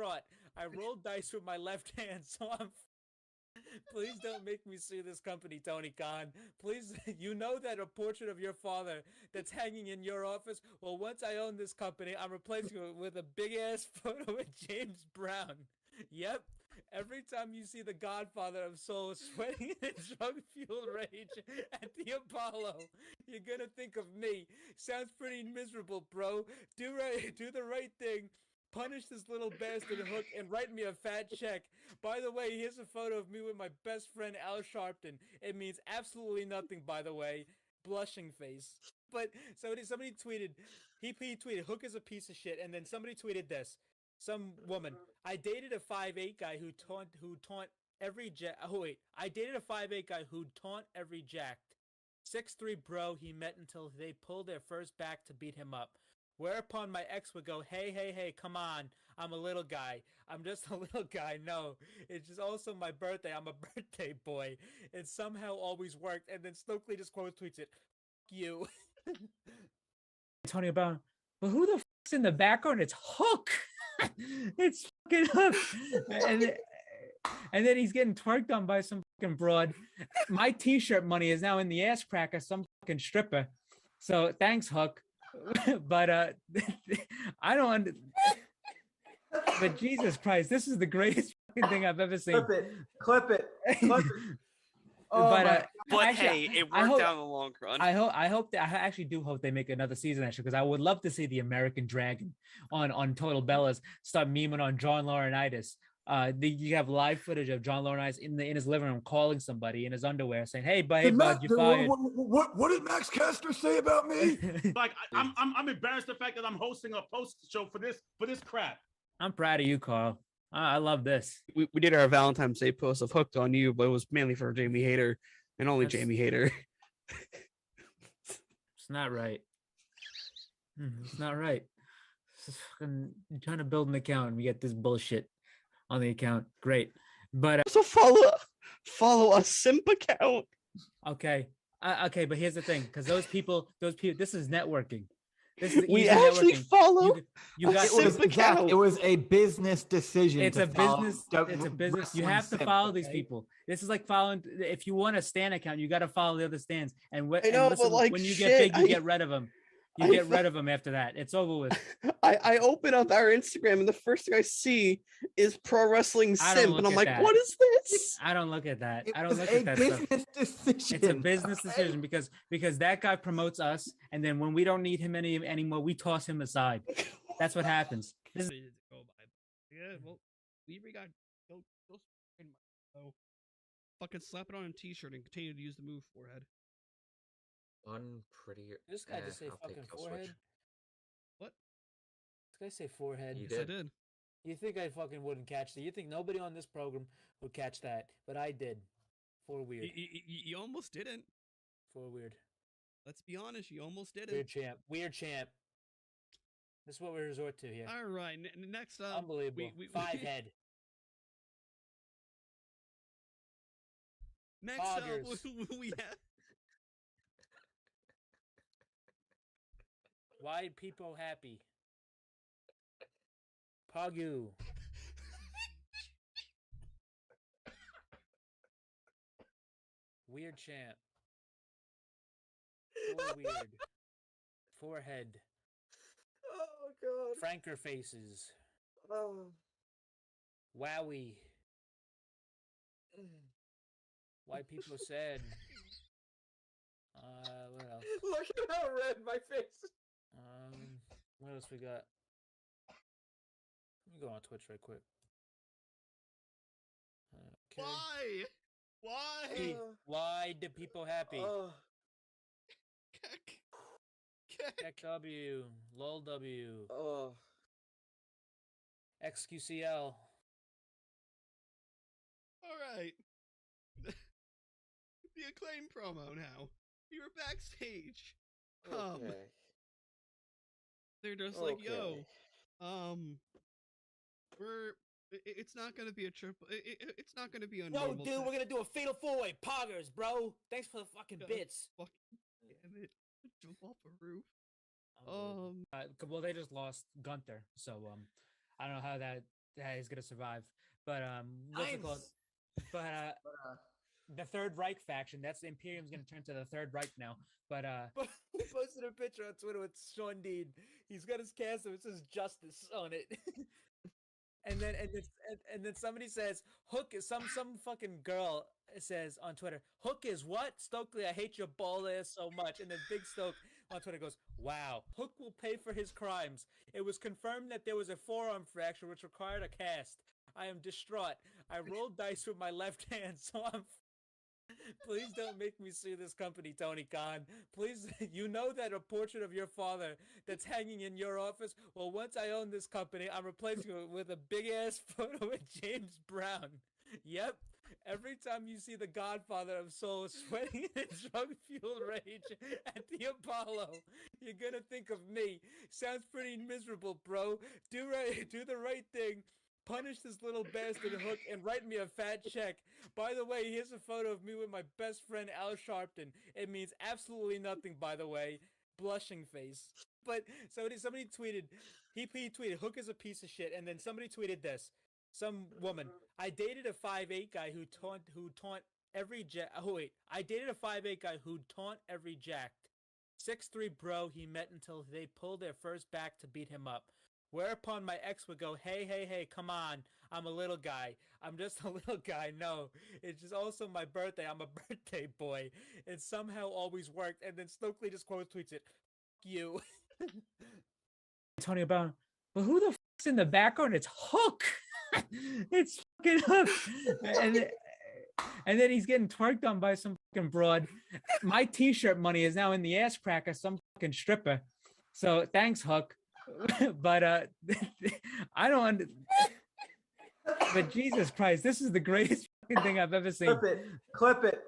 distraught. I rolled dice with my left hand, so I'm. Please don't make me sue this company, Tony Khan. Please, you know that a portrait of your father that's hanging in your office? Well, once I own this company, I'm replacing it with a big-ass photo of James Brown. Yep. Every time you see the Godfather of Soul sweating in drug-fueled rage at the Apollo, you're gonna think of me. Sounds pretty miserable, bro. Do the right thing. Punish this little bastard Hook and write me a fat check. By the way, here's a photo of me with my best friend Al Sharpton. It means absolutely nothing, by the way. Blushing face. But somebody tweeted, he tweeted, Hook is a piece of shit, and then somebody tweeted this. Some woman, I dated a 5'8" guy who taunt every jack. Oh wait, I dated a 5'8" guy who taunt every jacked. 6'3" bro he met until they pulled their first back to beat him up. Whereupon my ex would go, hey, come on. I'm a little guy. I'm just a little guy. No, it's just also my birthday. I'm a birthday boy. It somehow always worked. And then Stokely just quote tweets it. F you. Tony Brown, but who the f***'s in the background? It's Hook. It's fucking Hook. And then he's getting twerked on by some fucking broad. My t-shirt money is now in the ass crack of some fucking stripper. So thanks, Hook. But I don't. But Jesus Christ, this is the greatest fucking thing I've ever seen. Clip it. Oh, but actually, hey, it worked out in the long run. I actually do hope they make another season actually, because I would love to see the American Dragon on Total Bellas start memeing on John Laurinaitis. You have live footage of John Laurinaitis in his living room calling somebody in his underwear saying, "Hey, bud, you're fired." What did Max Caster say about me? Like I'm embarrassed the fact that I'm hosting a post show for this crap. I'm proud of you, Carl. I love this. We did our Valentine's Day post of Hooked on You, but it was mainly for Jamie Hayter and only Jamie Hayter. It's not right. It's not right. I'm trying to build an account and we get this bullshit on the account. Great. But also follow a simp account. Okay. Okay, but here's the thing, because those people, this is networking. We actually follow. You got it was a business decision. It's a business. It's a business. You have to follow these people. This is like following. If you want a stan account, you got to follow the other stans. And when you get big, you get rid of them. You get rid of them after that. It's over with. I open up our Instagram and the first thing I see is Pro Wrestling Simp, and I'm like, what is this? I don't look at that. I don't look at that stuff. Decision. It's a business decision because that guy promotes us, and then when we don't need him anymore, we toss him aside. That's what happens. Yeah, well, we got go fucking slap it on a t-shirt and continue to use the move forehead. Unpretty. This guy just say fucking forehead. What? This guy say forehead. Yes, I did. You think I fucking wouldn't catch that? You think nobody on this program would catch that? But I did. For weird. You almost didn't. For weird. Let's be honest. You almost didn't. Weird champ. Weird champ. This is what we resort to here. All right. Next up. Unbelievable. Five head. Next up, we have. Why people happy? Pagu. Weird champ. Weird. Forehead. Oh god. Franker faces. Oh. Wowie. Why people sad? What else? Look at how red my face is. What else we got? Let me go on Twitch right quick. Okay. Why? Why do people happy? KW, LOLW, XQCL. All right. The Acclaim promo now. We were backstage. Okay. They're just like, yo, it's not gonna be a triple. It's not gonna be a normal. No, dude, we're gonna do a fatal four-way. Poggers, bro. Thanks for the fucking bits. Fucking damn it! Jump off a roof. Well, they just lost Gunther, so I don't know how that he's gonna survive. But what's it called? Nice. But the Third Reich faction. That's the Imperium's gonna turn to the Third Reich now. But he posted a picture on Twitter with Sean Dean. He's got his castle. It says justice on it. And then somebody says Hook is some fucking girl says on Twitter, Hook is what? Stokely, I hate your bald ass so much. And then Big Stoke on Twitter goes, wow, Hook will pay for his crimes. It was confirmed that there was a forearm fracture which required a cast. I am distraught. I rolled dice with my left hand, so I'm please don't make me sue this company, Tony Khan. Please, you know that a portrait of your father that's hanging in your office? Well, once I own this company, I'm replacing it with a big-ass photo of James Brown. Yep. Every time you see the Godfather of Soul sweating in a drug-fueled rage at the Apollo, you're gonna think of me. Sounds pretty miserable, bro. Do the right thing. Punish this little bastard Hook and write me a fat check. By the way, here's a photo of me with my best friend Al Sharpton. It means absolutely nothing, by the way. Blushing face. But somebody tweeted, he tweeted, Hook is a piece of shit. And then somebody tweeted this. Some woman, I dated a 5'8" guy who taunt every I dated a 5'8" guy who taunt every jacked. 6'3" bro he met until they pulled their first back to beat him up. Whereupon my ex would go, hey, come on. I'm a little guy. I'm just a little guy. No, it's just also my birthday. I'm a birthday boy. It somehow always worked. And then Stokely just quote tweets it. Fuck you. Tony Brown, but who the fuck's in the background? It's Hook. It's fucking Hook. And then he's getting twerked on by some fucking broad. My t-shirt money is now in the ass crack of some fucking stripper. So thanks, Hook. But I don't but Jesus Christ, this is the greatest fucking thing I've ever seen. Clip it.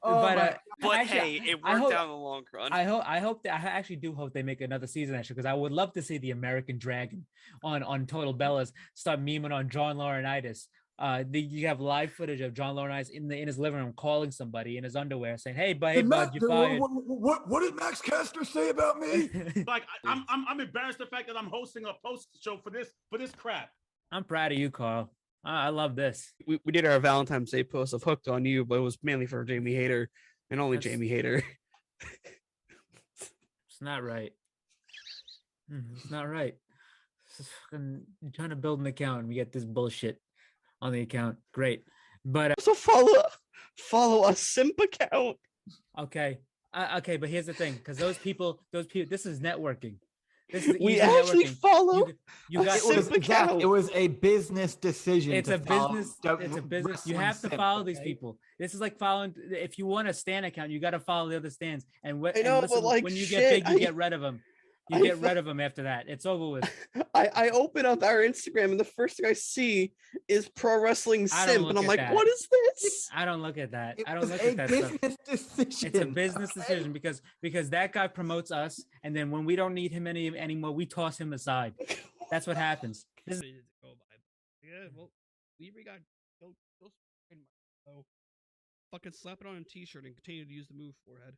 Oh, but actually, hey, it worked out in the long run. I actually do hope they make another season, actually, because I would love to see the American Dragon on Total Bellas start memeing on John Laurinaitis. You have live footage of John Laurinaitis in his living room calling somebody in his underwear saying, "Hey, bud, you fired." What did Max Caster say about me? Like I'm embarrassed the fact that I'm hosting a post show for this crap. I'm proud of you, Carl. I love this. We did our Valentine's Day post of Hooked on You, but it was mainly for Jamie Hayter and only Jamie Hayter. It's not right. It's not right. It's fucking trying to build an account and we get this bullshit on the account. Great. But So follow a simp account. Okay, but here's the thing, because those people, this is networking. This is we actually networking. follow. You got it was a business decision. It's a business. You have to follow these people. This is like following. If you want a stan account, you got to follow the other stans. And when you get big, you get rid of them. You get rid of them after that. It's over with. I open up our Instagram and the first thing I see is Pro Wrestling Simp, and I'm like, what is this? I don't look at that. I don't It's look at that stuff. Decision. It's a business decision because that guy promotes us, and then when we don't need him anymore, we toss him aside. That's what happens. Yeah, well, we got go so fucking slap it on a t-shirt and continue to use the move forehead.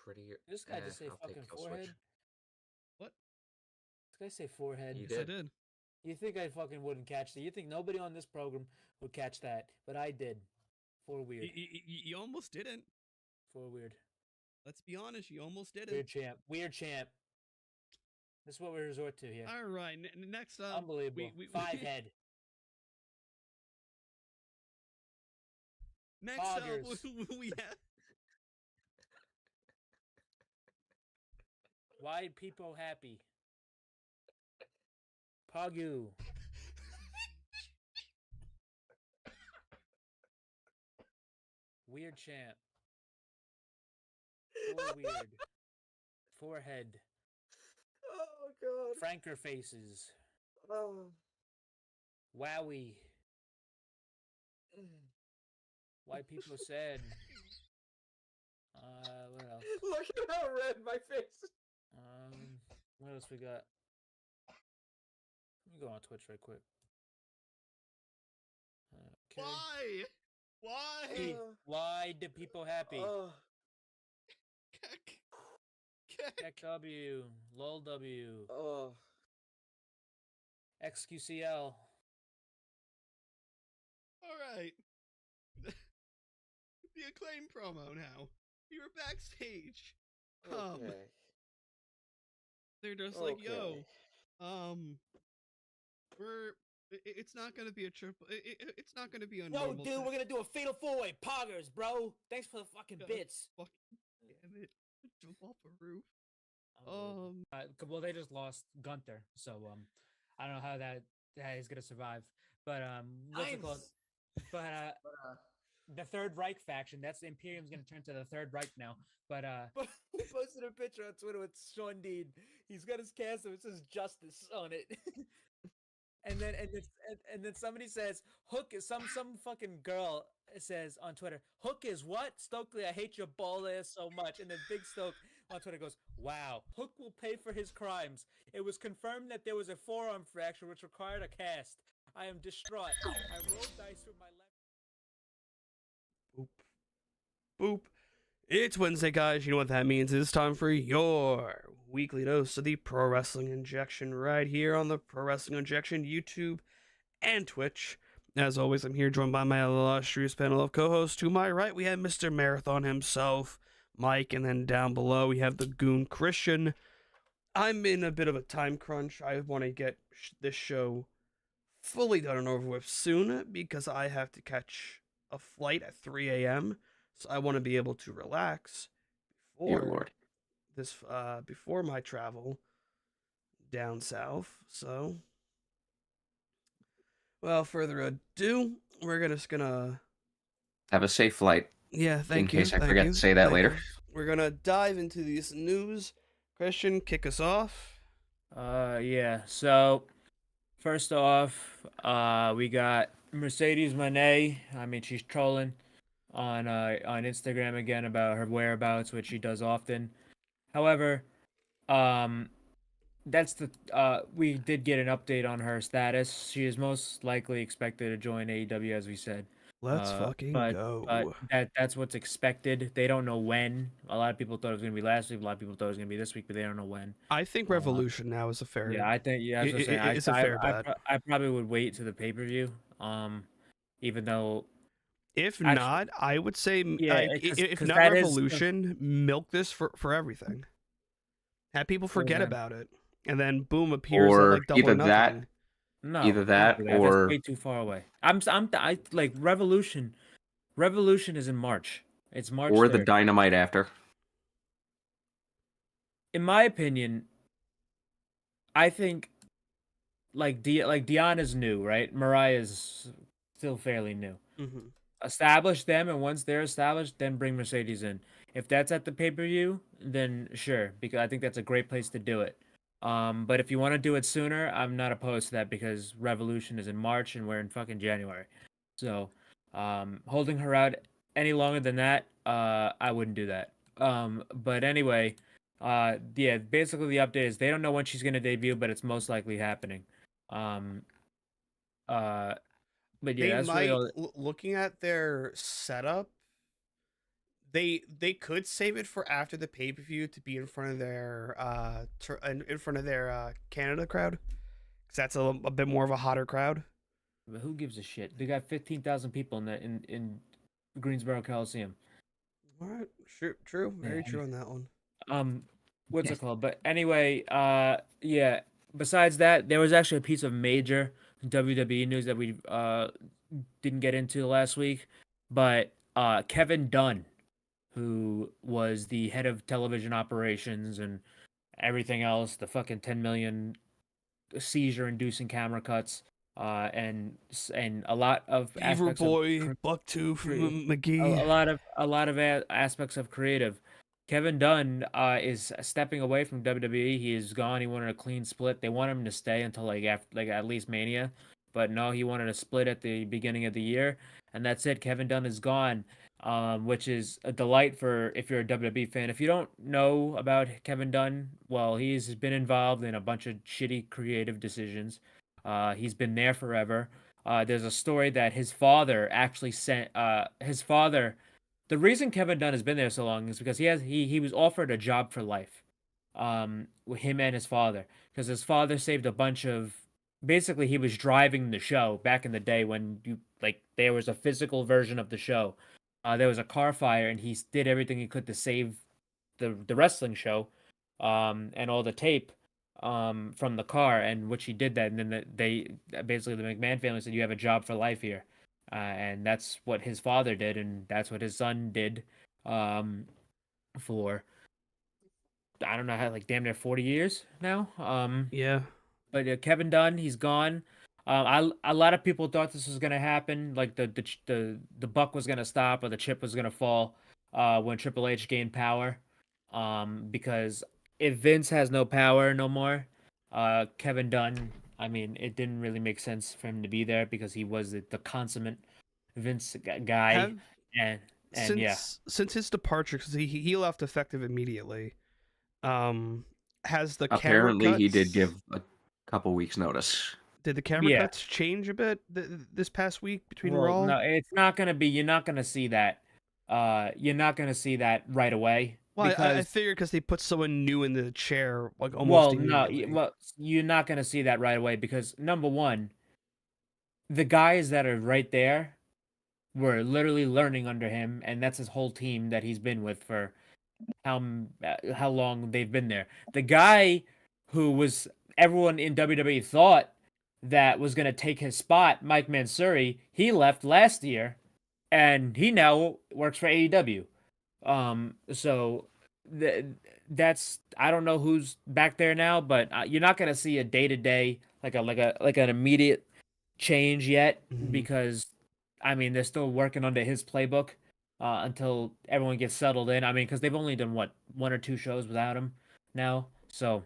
Prettier. This guy just say fucking forehead. Switch. What? This guy say forehead. You Yes, I did. did. You think I fucking wouldn't catch that? You think nobody on this program would catch that? But I did. For weird. You almost didn't. For weird. Let's be honest, you almost didn't. Weird champ. Weird champ. This is what we resort to here. All right, next up. Unbelievable. Five head. Next Poggers. up, we have. Why people happy? Pagu. Weird champ. For weird. Forehead. Oh god. Franker faces. Oh. Wowie. Why people sad. What else? Look at how red my face is. What else we got? Let me go on Twitch right quick. Okay. Why? Why do people happy? Keck. Keck W, lol W. Oh. XQCL. All right. The Acclaim promo now. We were backstage. Okay. They're just like, yo, Okay. it's not gonna be a triple. It's not gonna be a No, normal. dude, we're gonna do a fatal 4-way. Poggers, bro. Thanks for the fucking bits. Fuck, damn it! Jump off a roof. Well, they just lost Gunther, so I don't know how that is gonna survive. But what's it called? But the Third Reich faction. That's Imperium's gonna turn to the Third Reich now. But he posted a picture on Twitter with Sean Dean. He's got his castle. It says Justice on it. and then somebody says Hook is some fucking girl says on Twitter, Hook is what? Stokely, I hate your ball ass so much. And then Big Stoke on Twitter goes, wow, Hook will pay for his crimes. It was confirmed that there was a forearm fracture which required a cast. I am distraught. I rolled dice with my left. Boop. It's Wednesday, guys. You know what that means. It's time for your weekly dose of the Pro Wrestling Injection right here on the Pro Wrestling Injection YouTube and Twitch. As always, I'm here joined by my illustrious panel of co-hosts. To my right, we have Mr. Marathon himself, Mike, and then down below, we have the Goon Christian. I'm in a bit of a time crunch. I want to get this show fully done and over with soon because I have to catch a flight at 3 a.m., so I want to be able to relax before my travel down south. So, without further ado, we're just gonna have a safe flight. Yeah, thank you. In case I forget to say that later. We're gonna dive into these news. Christian, kick us off. Yeah. So, first off, we got Mercedes Moné. I mean, she's trolling on Instagram again about her whereabouts, which she does often. However, that's we did get an update on her status. She is most likely expected to join AEW, as we said. Let's fucking go. But that's what's expected. They don't know when. A lot of people thought it was gonna be last week. A lot of people thought it was gonna be this week, but they don't know when. I think Revolution now is a fair. Yeah, I think it's a fair bet. I probably would wait to the pay-per-view. Even though. If not, I would say, if not Revolution, milk this for everything. Have people forget about it, and then boom, appears or at like double either nothing. that, no, either that, or that's way too far away. I like Revolution. Revolution is in March. It's March. Or 3rd. the Dynamite after. In my opinion, I think like Deanna's new, right? Mariah's still fairly new. Mm-hmm. Establish them, and once they're established, then bring Mercedes in. If that's at the pay-per-view, then sure, because I think that's a great place to do it. But if you want to do it sooner, I'm not opposed to that because Revolution is in March and we're in fucking January. So, holding her out any longer than that, I wouldn't do that. But anyway, yeah, basically the update is they don't know when she's gonna debut, but it's most likely happening. But yeah, They that's might, really looking at their setup, they could save it for after the pay-per-view to be in front of their Canada crowd, because that's a bit more of a hotter crowd. But who gives a shit? They got 15,000 people in Greensboro Coliseum. All right, true, very true on that one. What's it called? But anyway, yeah. Besides that, there was actually a piece of major WWE news that we didn't get into last week, but Kevin Dunn, who was the head of television operations and everything else, the fucking 10 million seizure-inducing camera cuts, and a lot of Beaver Boy, Bucktooth, McGee, a lot of aspects of creative. Kevin Dunn is stepping away from WWE. He is gone. He wanted a clean split. They want him to stay until at least Mania, but no, he wanted a split at the beginning of the year, and that's it. Kevin Dunn is gone, which is a delight for if you're a WWE fan. If you don't know about Kevin Dunn, well, he's been involved in a bunch of shitty creative decisions. He's been there forever. There's a story that his father actually sent his father. The reason Kevin Dunn has been there so long is because he was offered a job for life, with him and his father, because his father saved a bunch of basically he was driving the show back in the day when there was a physical version of the show. There was a car fire, and he did everything he could to save the wrestling show, and all the tape, from the car, and which he did that, and then they basically the McMahon family said you have a job for life here, and that's what his father did, and that's what his son did, for I don't know how damn near 40 years now. Yeah. But Kevin Dunn, he's gone. A lot of people thought this was gonna happen, like the buck was gonna stop or the chip was gonna fall, when Triple H gained power, because if Vince has no power no more, Kevin Dunn, I mean, it didn't really make sense for him to be there because he was the consummate Vince guy, Have, and since yeah. since his departure, because he left effective immediately. Has the Apparently, camera cuts, he did give a couple weeks notice. Did the camera Yeah. cuts change a bit this past week between Well, Raw? no, it's not gonna be. You're not gonna see that. You're not gonna see that right away. Well, I because figured because they put someone new in the chair, like almost well, no, immediately. well, you're not gonna see that right away because number one, the guys that are right there were literally learning under him, and that's his whole team that he's been with for how long they've been there. The guy who was everyone in WWE thought that was gonna take his spot, Mike Mansuri, he left last year, and he now works for AEW. So that's I don't know who's back there now, but you're not gonna see a day to day like an immediate change yet Mhm. because I mean they're still working under his playbook until everyone gets settled in. I mean, because they've only done what 1 or 2 shows without him now, so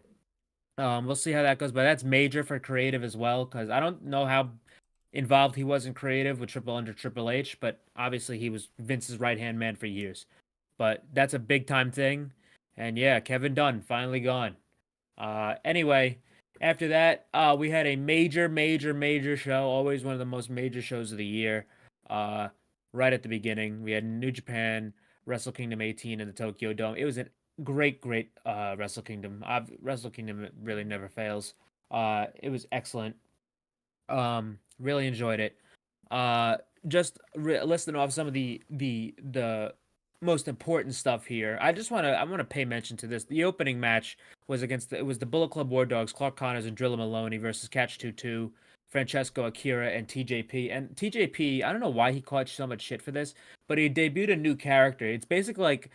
we'll see how that goes. But that's major for creative as well because I don't know how involved he was in creative with Triple H, but obviously he was Vince's right hand man for years. But that's a big time thing. And yeah, Kevin Dunn finally gone. Anyway, after that, we had a major show. Always one of the most major shows of the year. Right at the beginning, we had New Japan Wrestle Kingdom 18 in the Tokyo Dome. It was a great Wrestle Kingdom. Wrestle Kingdom really never fails. It was excellent. Really enjoyed it. Just listing off some of the most important stuff here. I want to pay mention to this. The opening match was it was the Bullet Club War Dogs, Clark Connors and Drilla Maloney versus Catch 22, Francesco Akira and TJP. And TJP, I don't know why he caught so much shit for this, but he debuted a new character. It's basically like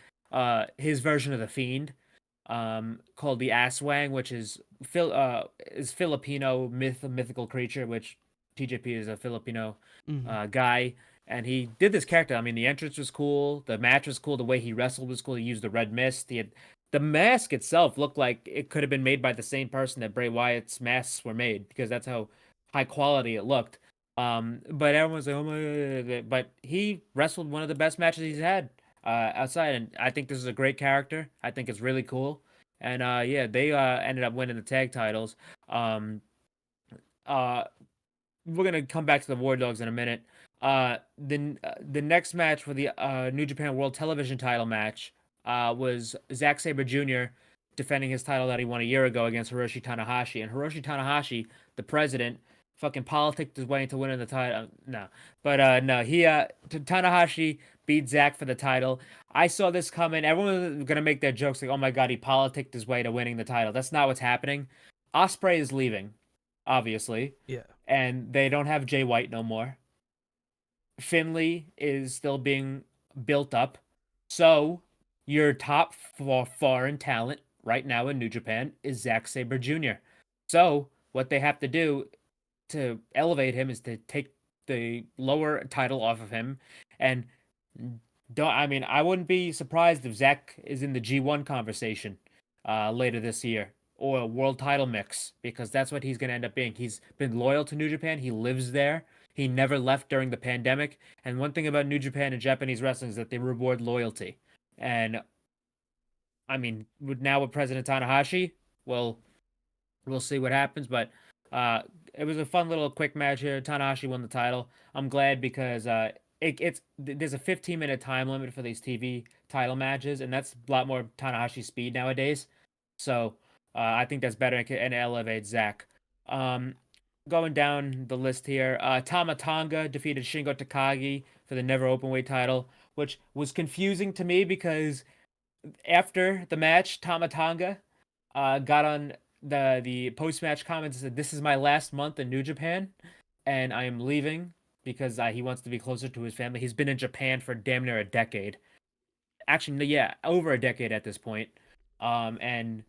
his version of the Fiend, called the Aswang, which is Filipino mythical creature, which TJP is a Filipino guy, and he did this character. I mean, the entrance was cool, the match was cool, the way he wrestled was cool. He used the red mist. The mask itself looked like it could have been made by the same person that Bray Wyatt's masks were made because that's how high quality it looked. But everyone's like, oh my God. But he wrestled one of the best matches he's had outside, and I think this is a great character. I think it's really cool. And yeah, they ended up winning the tag titles. We're gonna come back to the War Dogs in a minute. The next match for the New Japan World Television title match was Zack Sabre Jr. defending his title that he won a year ago against Hiroshi Tanahashi. And Hiroshi Tanahashi, the president, fucking politicked his way into winning the title. No, but no, Tanahashi beat Zack for the title. I saw this coming. Everyone was gonna make their jokes like, "Oh my God, he politicked his way to winning the title." That's not what's happening. Ospreay is leaving, obviously. Yeah. And they don't have Jay White no more. Finley is still being built up. So your top foreign talent right now in New Japan is Zack Sabre Jr. So what they have to do to elevate him is to take the lower title off of him. And I wouldn't be surprised if Zack is in the G1 conversation later this year, or a world title mix, because that's what he's going to end up being. He's been loyal to New Japan. He lives there. He never left during the pandemic. And one thing about New Japan and Japanese wrestling is that they reward loyalty. And I mean, now with President Tanahashi, well, we'll see what happens. But it was a fun little quick match here. Tanahashi won the title. I'm glad because there's a 15-minute time limit for these TV title matches, and that's a lot more Tanahashi speed nowadays. So I think that's better and elevates Zack. going down the list here. Tama Tonga defeated Shingo Takagi for the Never Openweight title, which was confusing to me because after the match, Tama Tonga got on the post-match comments and said, "This is my last month in New Japan, and I am leaving because he wants to be closer to his family." He's been in Japan for damn near a decade. Actually, yeah, over a decade at this point. And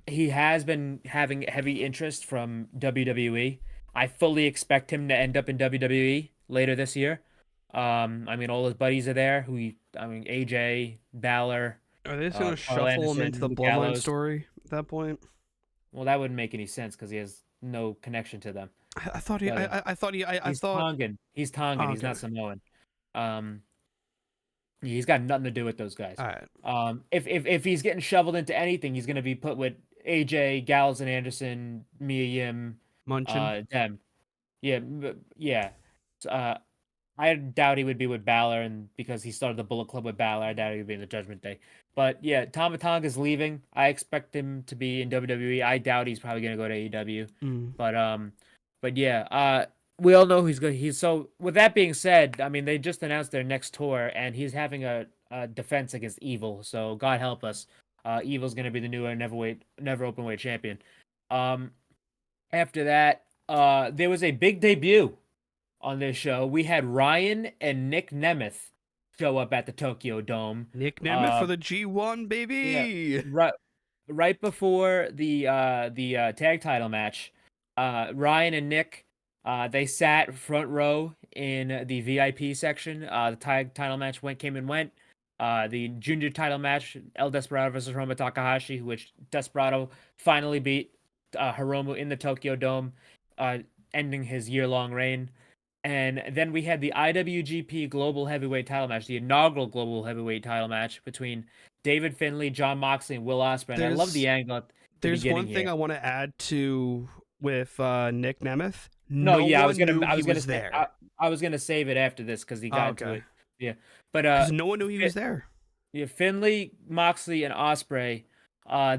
he has been having heavy interest from WWE. I fully expect him to end up in WWE later this year. I mean, all his buddies are there. AJ, Balor. Are they just gonna Carl shuffle him Anderson, into the Luke Bloodline Gallows. story at that point? Well, that wouldn't make any sense because he has no connection to them. I thought he. I thought he. I He's thought. Tongan. He's Tongan. Oh, He's not okay. Samoan. He's got nothing to do with those guys. All right. If he's getting shoveled into anything, he's gonna be put with AJ, Gallows and Anderson, Mia Yim, Munchin. them. Yeah. I doubt he would be with Balor, and because he started the Bullet Club with Balor, I doubt he would be in the Judgment Day. But yeah, Tama Tonga's leaving. I expect him to be in WWE. I doubt he's probably gonna go to AEW. But yeah, we all know he's good. So with that being said, I mean they just announced their next tour, and he's having a defense against Evil. So God help us, Evil's gonna be the new Never Openweight champion. After that, there was a big debut on this show. We had Ryan and Nick Nemeth show up at the Tokyo Dome. Nick Nemeth for the G1, baby. Yeah, right before the tag title match, Ryan and Nick they sat front row in the VIP section. The tag title match came and went. The junior title match, El Desperado versus Hiromu Takahashi, which Desperado finally beat Hiromu in the Tokyo Dome, ending his year-long reign. And then we had the IWGP Global Heavyweight title match, the inaugural Global Heavyweight title match between David Finlay, Jon Moxley, and Will Ospreay. And I love the angle at the There's one beginning thing here. I want to add to with Nick Nemeth. I was gonna there. I was gonna save it after this because he got into it. Yeah, but because no one knew he was there. Yeah, Finlay, Moxley, and Ospreay.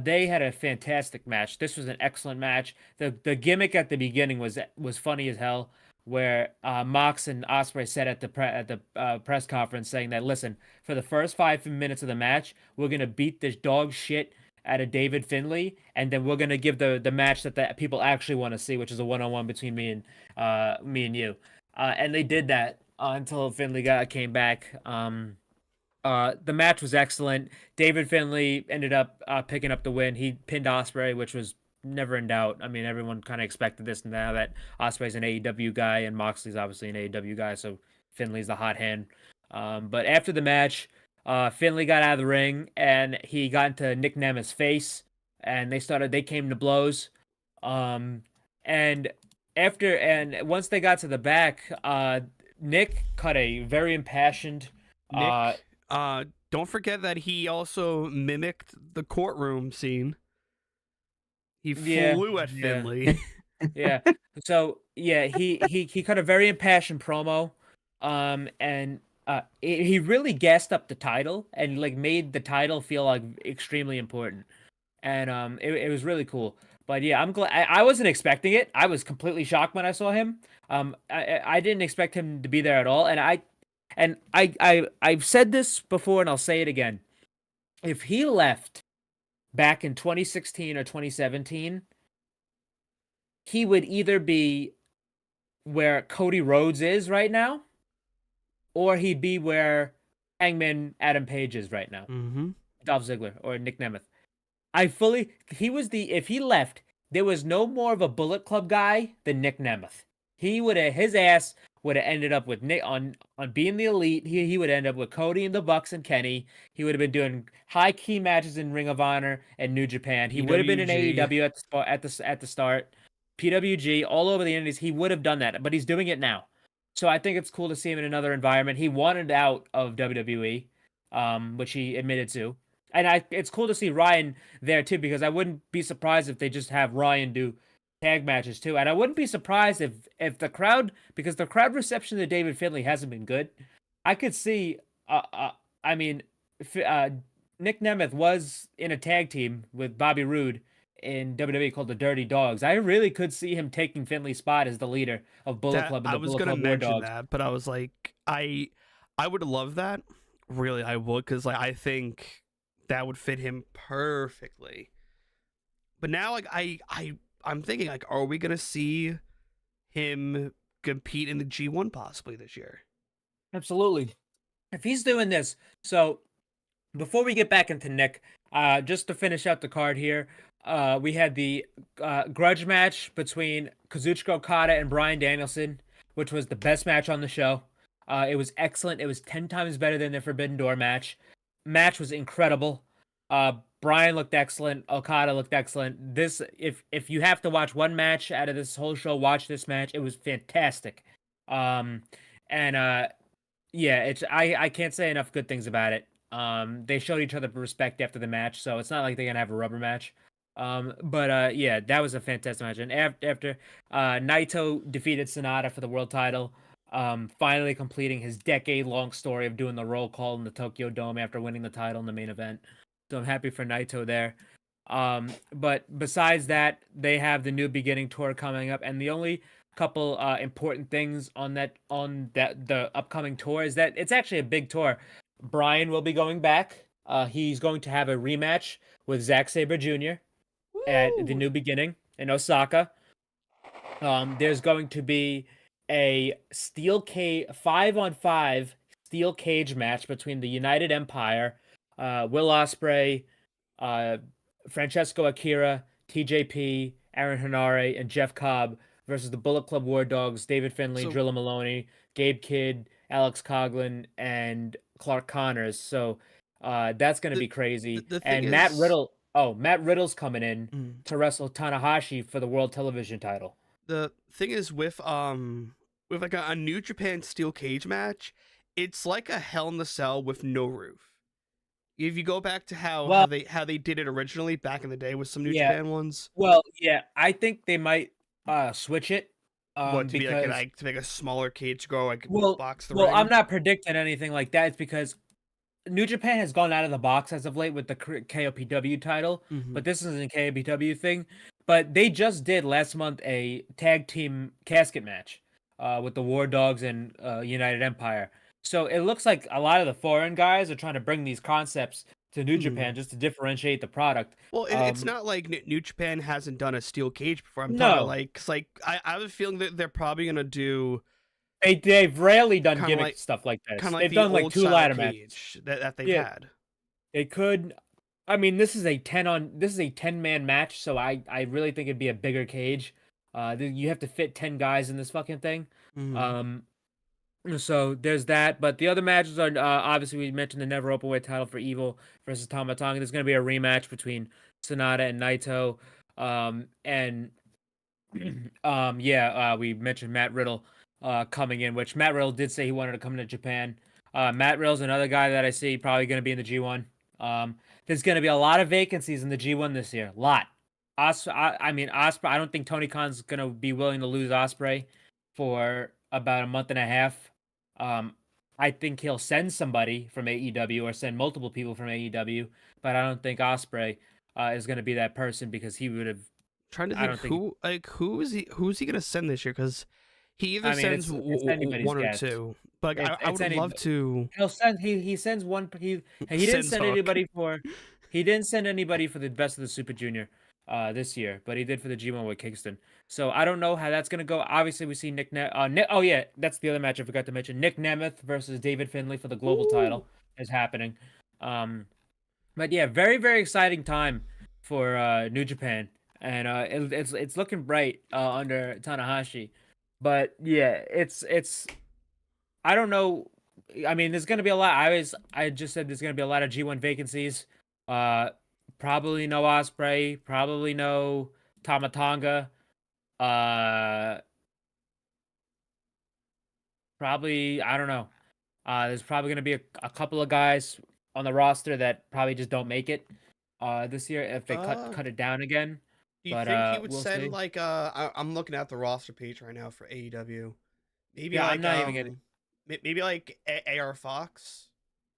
They had a fantastic match. This was an excellent match. The gimmick at the beginning was funny as hell, where Mox and Ospreay said at the press conference saying that, listen, for the first 5 minutes of the match, we're gonna beat this dog shit out of David Finlay, and then we're gonna give the match that the people actually want to see, which is a 1-on-1 between me and you. And they did that until Finlay came back. The match was excellent. David Finlay ended up picking up the win. He pinned Ospreay, which was never in doubt. I mean, everyone kind of expected this now that Ospreay's an AEW guy and Moxley's obviously an AEW guy, so Finlay's the hot hand. But after the match, Finlay got out of the ring and he got into Nick Nemeth's face, and they came to blows. And once they got to the back, Nick cut a very impassioned. Nick, don't forget that he also mimicked the courtroom scene. He flew at Finlay. Yeah. So yeah, he cut a very impassioned promo, and he really gassed up the title and like made the title feel like extremely important, and it was really cool. But yeah, I'm glad. I wasn't expecting it. I was completely shocked when I saw him. I didn't expect him to be there at all, and I've said this before and I'll say it again. If he left back in 2016 or 2017, he would either be where Cody Rhodes is right now, or he'd be where Hangman Adam Page is right now. Mm-hmm. Dolph Ziggler or Nick Nemeth. If he left, there was no more of a Bullet Club guy than Nick Nemeth. His ass would have ended up with Nick on being the Elite. He would end up with Cody and the Bucks and Kenny. He would have been doing high key matches in Ring of Honor and New Japan. He would have been in AEW at the start, PWG, all over the Indies. He would have done that, but he's doing it now. So I think it's cool to see him in another environment. He wanted out of WWE, which he admitted to. And it's cool to see Ryan there too, because I wouldn't be surprised if they just have Ryan do tag matches too. And I wouldn't be surprised if the crowd, because the crowd reception to David Finlay hasn't been good. I could see, Nick Nemeth was in a tag team with Bobby Roode in WWE called the Dirty Dogs. I really could see him taking Finley's spot as the leader of Bullet Club and I the was Bullet gonna Club War mention Dogs. that, but I was like, I would love that. Really, I would, because like I think that would fit him perfectly. But now, like I'm thinking, like, are we gonna see him compete in the G1 possibly this year? Absolutely. If he's doing this, so before we get back into Nick, just to finish out the card here, we had the grudge match between Kazuchika Okada and Bryan Danielson, which was the best match on the show. It was excellent. It was 10 times better than the Forbidden Door match. Match was incredible. Bryan looked excellent. Okada looked excellent. This, if you have to watch one match out of this whole show, watch this match. It was fantastic. Yeah, it's I can't say enough good things about it. They showed each other respect after the match, so it's not like they're gonna have a rubber match. Yeah, that was a fantastic match. And after Naito defeated Sonata for the world title, finally completing his decade-long story of doing the roll call in the Tokyo Dome after winning the title in the main event. So I'm happy for Naito there. But besides that, they have the New Beginning tour coming up, and the only couple important things on the upcoming tour is that it's actually a big tour. Bryan will be going back. He's going to have a rematch with Zack Sabre Jr. at the New Beginning in Osaka. There's going to be a 5-on-5 steel cage match between the United Empire, Will Ospreay, Francesco Akira, TJP, Aaron Henare, and Jeff Cobb versus the Bullet Club War Dogs, David Finlay, Drilla Maloney, Gabe Kidd, Alex Coughlin, and Clark Connors. So that's going to be crazy. And Matt Riddle's coming in to wrestle Tanahashi for the World Television title. The thing is with like a New Japan steel cage match, it's like a Hell in the Cell with no roof. If you go back to how they did it originally back in the day with some New Japan ones. Well, yeah, I think they might switch it. To make a smaller cage to go box the ring? Well, I'm not predicting anything like that. It's because New Japan has gone out of the box as of late with the KOPW title, but this isn't a KOPW thing. But they just did last month a tag team casket match with the War Dogs and United Empire. So it looks like a lot of the foreign guys are trying to bring these concepts to New Japan just to differentiate the product. Well, it's not like New Japan hasn't done a steel cage before. I'm talking like I have a feeling that they're probably gonna do. They've rarely done gimmick stuff like this. They've done like 2 ladder matches that they've had. They could. I mean, this is a 10-man match, so I really think it'd be a bigger cage. You have to fit 10 guys in this fucking thing. So there's that, but the other matches are obviously we mentioned the never openweight title for Evil versus Tama Tonga. There's going to be a rematch between Sonata and Naito, we mentioned Matt Riddle coming in, which Matt Riddle did say he wanted to come to Japan. Matt Riddle's another guy that I see probably going to be in the G1. There's going to be a lot of vacancies in the G1 this year. Lot. Ospreay. I don't think Tony Khan's going to be willing to lose Ospreay for about a month and a half. I think he'll send somebody from AEW or send multiple people from AEW, but I don't think Ospreay is going to be that person because he would have. Trying to think who's he going to send this year? Because he either sends one or two. But I would love to. He'll send. He sends one. He didn't send anybody for. He didn't send anybody for the Best of the Super Junior this year, but he did for the G1 with Kingston. So I don't know how that's gonna go. Obviously, we see Nick. Oh yeah, that's the other match I forgot to mention. Nick Nemeth versus David Finlay for the global title is happening. But yeah, very very exciting time for New Japan, and it's looking bright under Tanahashi. But yeah, it's. I don't know. I mean, there's gonna be a lot. I just said there's gonna be a lot of G1 vacancies. Probably no Ospreay. Probably no Tama Tonga. Probably I don't know. There's probably gonna be a couple of guys on the roster that probably just don't make it this year if they cut it down again. Do you think he would send like I'm looking at the roster page right now for AEW. Maybe I'm not even getting. Maybe like AR Fox.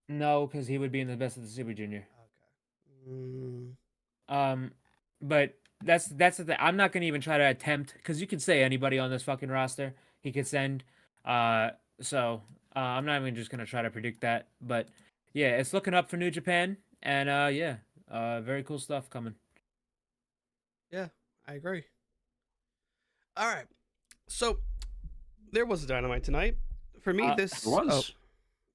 No, because he would be in the Best of the Super Junior. Okay. But that's the thing. I'm not gonna even try to attempt because you can say anybody on this fucking roster he could send. So I'm not even just gonna try to predict that. But yeah, it's looking up for New Japan, and yeah, very cool stuff coming. Yeah, I agree. All right, so there was a Dynamite tonight. For me, this was.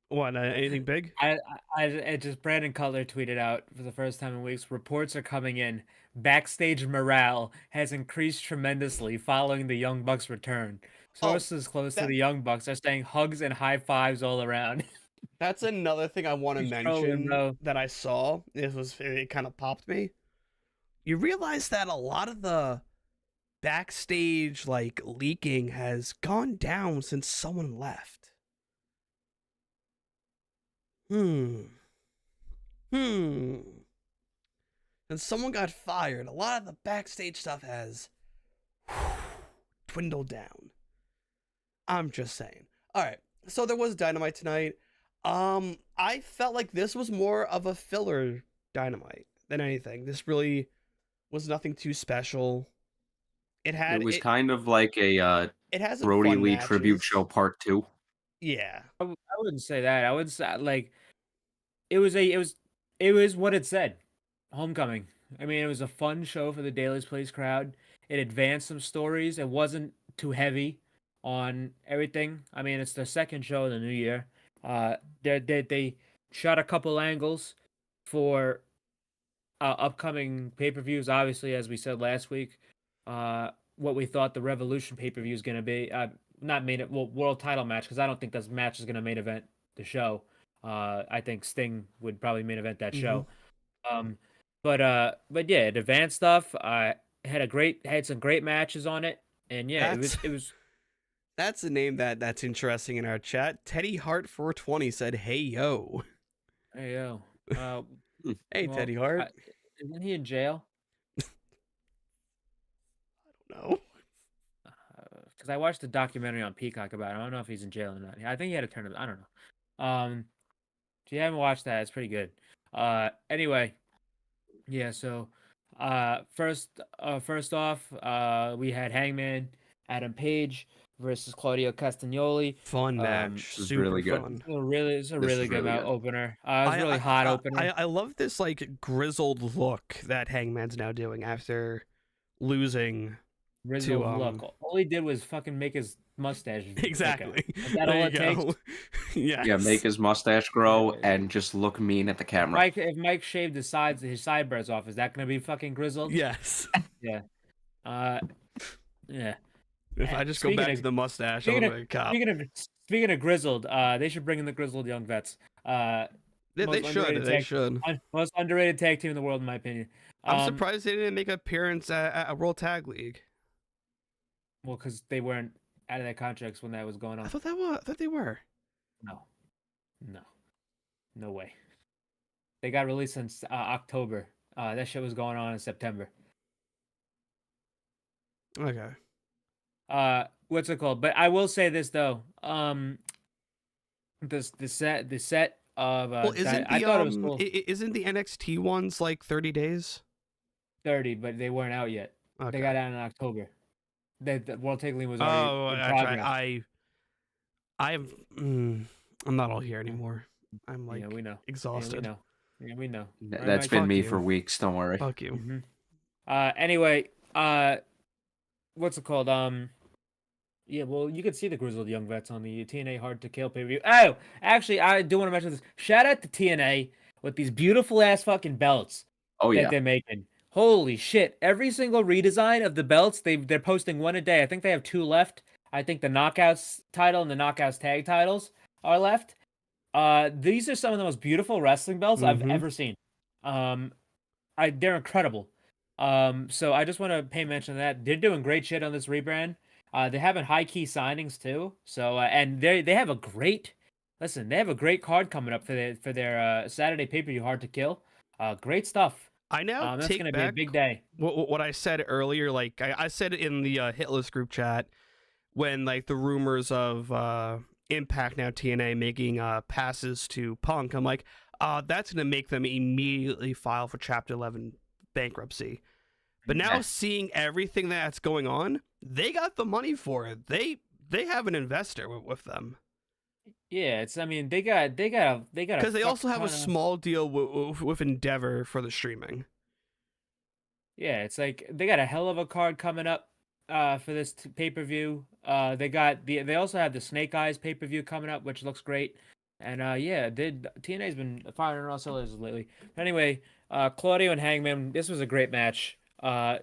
What? Anything big? I just Brandon Cutler tweeted out for the first time in weeks. Reports are coming in. Backstage morale has increased tremendously following the Young Bucks' return. Sources close to the Young Bucks are saying hugs and high fives all around. That's another thing I want to He's mention trolling, bro. that I saw. It kind of popped me. You realize that a lot of the backstage like leaking has gone down since someone left. And someone got fired. A lot of the backstage stuff has dwindled down. I'm just saying. All right. So there was Dynamite tonight. I felt like this was more of a filler Dynamite than anything. This really was nothing too special. It was kind of like a it has Brodie Lee tribute show part 2. Yeah. I wouldn't say that. I would say like it was what it said. Homecoming. I mean, it was a fun show for the Daily's Place crowd. It advanced some stories. It wasn't too heavy on everything. I mean, it's the second show of the new year. They shot a couple angles for upcoming pay-per-views. Obviously, as we said last week, what we thought the Revolution pay-per-view is going to be. Not world title match, because I don't think this match is going to main event the show. I think Sting would probably main event that show. But yeah, it advanced stuff. Had some great matches on it, and yeah, it was. That's a name that's interesting in our chat. Teddy Hart 420 said, "Hey yo." Hey yo. Hey Teddy Hart. Isn't he in jail? I don't know. Because I watched a documentary on Peacock about it. I don't know if he's in jail or not. I think he had a tournament. I don't know. If you haven't watched that, it's pretty good. Anyway, yeah. So, first off, we had Hangman Adam Page versus Claudio Castagnoli. Fun match. Super really good. fun. It's a really good opener. It was a really hot opener. I love this like grizzled look that Hangman's now doing after losing. Grizzled look. All he did was fucking make his mustache. Exactly. Is that all it takes? Yeah, make his mustache grow and just look mean at the camera. If Mike shaved his sideburns off, is that gonna be fucking grizzled? Yes. Yeah. Yeah. If I just go back to the mustache, I'm a cop. Speaking of grizzled, they should bring in the grizzled young vets. They should. Most underrated tag team in the world, in my opinion. I'm surprised they didn't make an appearance at a World Tag League. Well, because they weren't out of their contracts when that was going on. I thought they were. No way. They got released since October. That shit was going on in September. Okay. What's it called? But I will say this though. The set of well, I thought it was cool. Isn't the NXT ones like 30 days? 30, but they weren't out yet. Okay. They got out in October. The World Tag League was already in progress. I'm not all here anymore. I'm like we know. Exhausted. Yeah, we know. That's been me for weeks. Don't worry. Fuck you. Mm-hmm. Anyway, what's it called? Yeah, well, you can see the grizzled young vets on the TNA Hard to Kill pay-per-view. Oh, actually, I do want to mention this. Shout out to TNA with these beautiful ass fucking belts. That they're making. Holy shit! Every single redesign of the belts, they're posting one a day. I think they have 2 left. I think the Knockouts title and the Knockouts tag titles are left. These are some of the most beautiful wrestling belts I've ever seen. They're incredible. So I just want to pay mention to that. They're doing great shit on this rebrand. They're having high key signings too. So and they have a great card coming up for their Saturday pay-per-view Hard to Kill. Great stuff. I now that's take gonna back be a big day. What I said earlier. Like I said it in the Hitless group chat when like the rumors of Impact now TNA making passes to Punk. I'm like, that's gonna make them immediately file for Chapter 11 bankruptcy. But now seeing everything that's going on, they got the money for it. They have an investor with them. Yeah, it's. I mean, they got because they also have a small deal with Endeavor for the streaming. Yeah, it's like they got a hell of a card coming up for this pay-per-view. They also have the Snake Eyes pay-per-view coming up, which looks great. And TNA's been firing on all cylinders lately. But anyway, Claudio and Hangman, this was a great match. I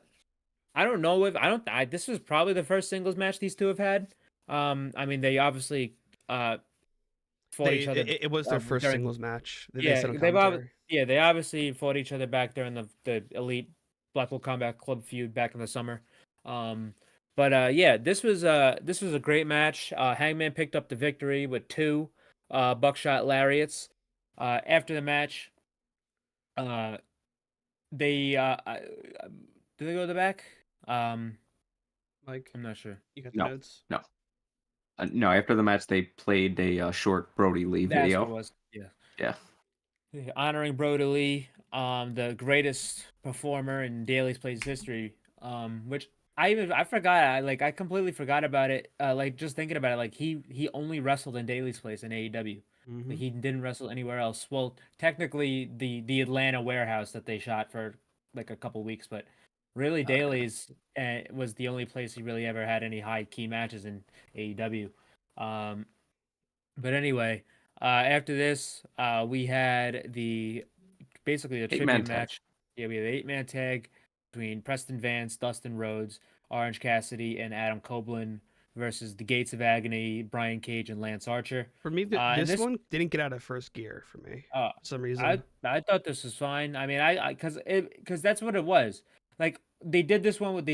don't know if this was probably the first singles match these two have had. I mean, they obviously fought each other. It was their first singles match. They obviously fought each other back during the Elite Blackpool Combat Club feud back in the summer. This was a great match. Hangman picked up the victory with 2 buckshot lariats. After the match, did they go to the back? Mike, I'm not sure. You got the notes? No. No, after the match, they played a short Brodie Lee video. That's what it was. Yeah. Honoring Brodie Lee, the greatest performer in Daily's Place history, which I forgot. I completely forgot about it. Just thinking about it, like he only wrestled in Daily's Place in AEW. Mm-hmm. Like, he didn't wrestle anywhere else. Well, technically the Atlanta warehouse that they shot for like a couple weeks, but really Daily's was the only place he really ever had any high key matches in AEW. But anyway, after this, we had basically the tribute match. Yeah, we had the 8-man tag between Preston Vance, Dustin Rhodes, Orange Cassidy, and Adam Copeland versus the Gates of Agony, Brian Cage, and Lance Archer. For me, this one didn't get out of first gear for me for some reason. I thought this was fine. I mean, because that's what it was. Like, they did this one with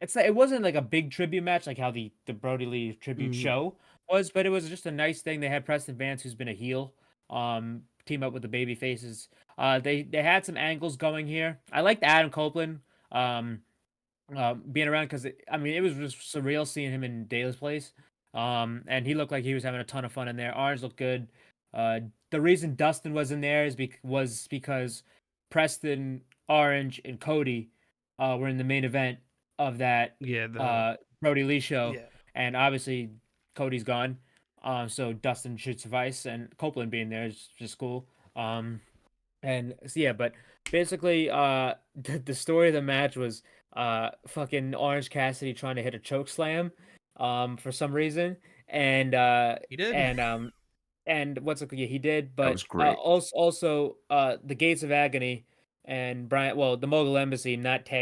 it's like, it wasn't like a big tribute match like how the Brodie Lee tribute show was, but it was just a nice thing. They had Preston Vance, who's been a heel, team up with the baby faces. They had some angles going here. I liked Adam Copeland being around because it was just surreal seeing him in Daily's Place. And he looked like he was having a ton of fun in there. Orange looked good. The reason Dustin was in there was because Preston, Orange, and Cody were in the main event of that Brodie Lee show. Yeah. And obviously Cody's gone. So Dustin should suffice, and Copeland being there is just cool. But basically the story of the match was fucking Orange Cassidy trying to hit a choke slam for some reason, and he did. And he did, but that was great. Also the Gates of Agony and the Mogul Embassy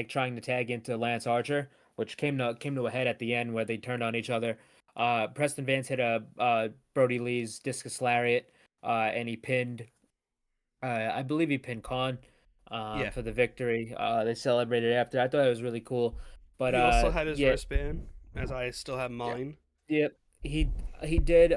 trying to tag into Lance Archer, which came to a head at the end where they turned on each other. Preston Vance hit a Brodie Lee's discus lariat, and he pinned, I believe he pinned Khan for the victory. They celebrated after. I thought it was really cool. But he also had his wristband, as I still have mine. Yep, he did.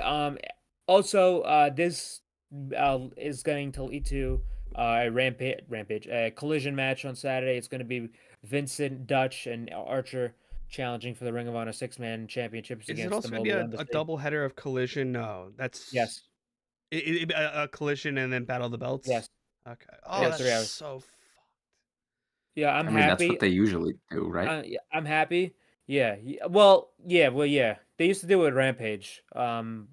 Also, this is going to lead to a collision match on Saturday. It's going to be Vincent, Dutch, and Archer challenging for the Ring of Honor 6-man championships against the Is it also going to be a double header of Collision? No, that's... Yes. A Collision and then Battle of the Belts? Yes. Okay. Oh, yeah, that's so fucked. Yeah, I'm happy. That's what they usually do, right? I'm happy. Yeah. Well, yeah. They used to do it with Rampage. Now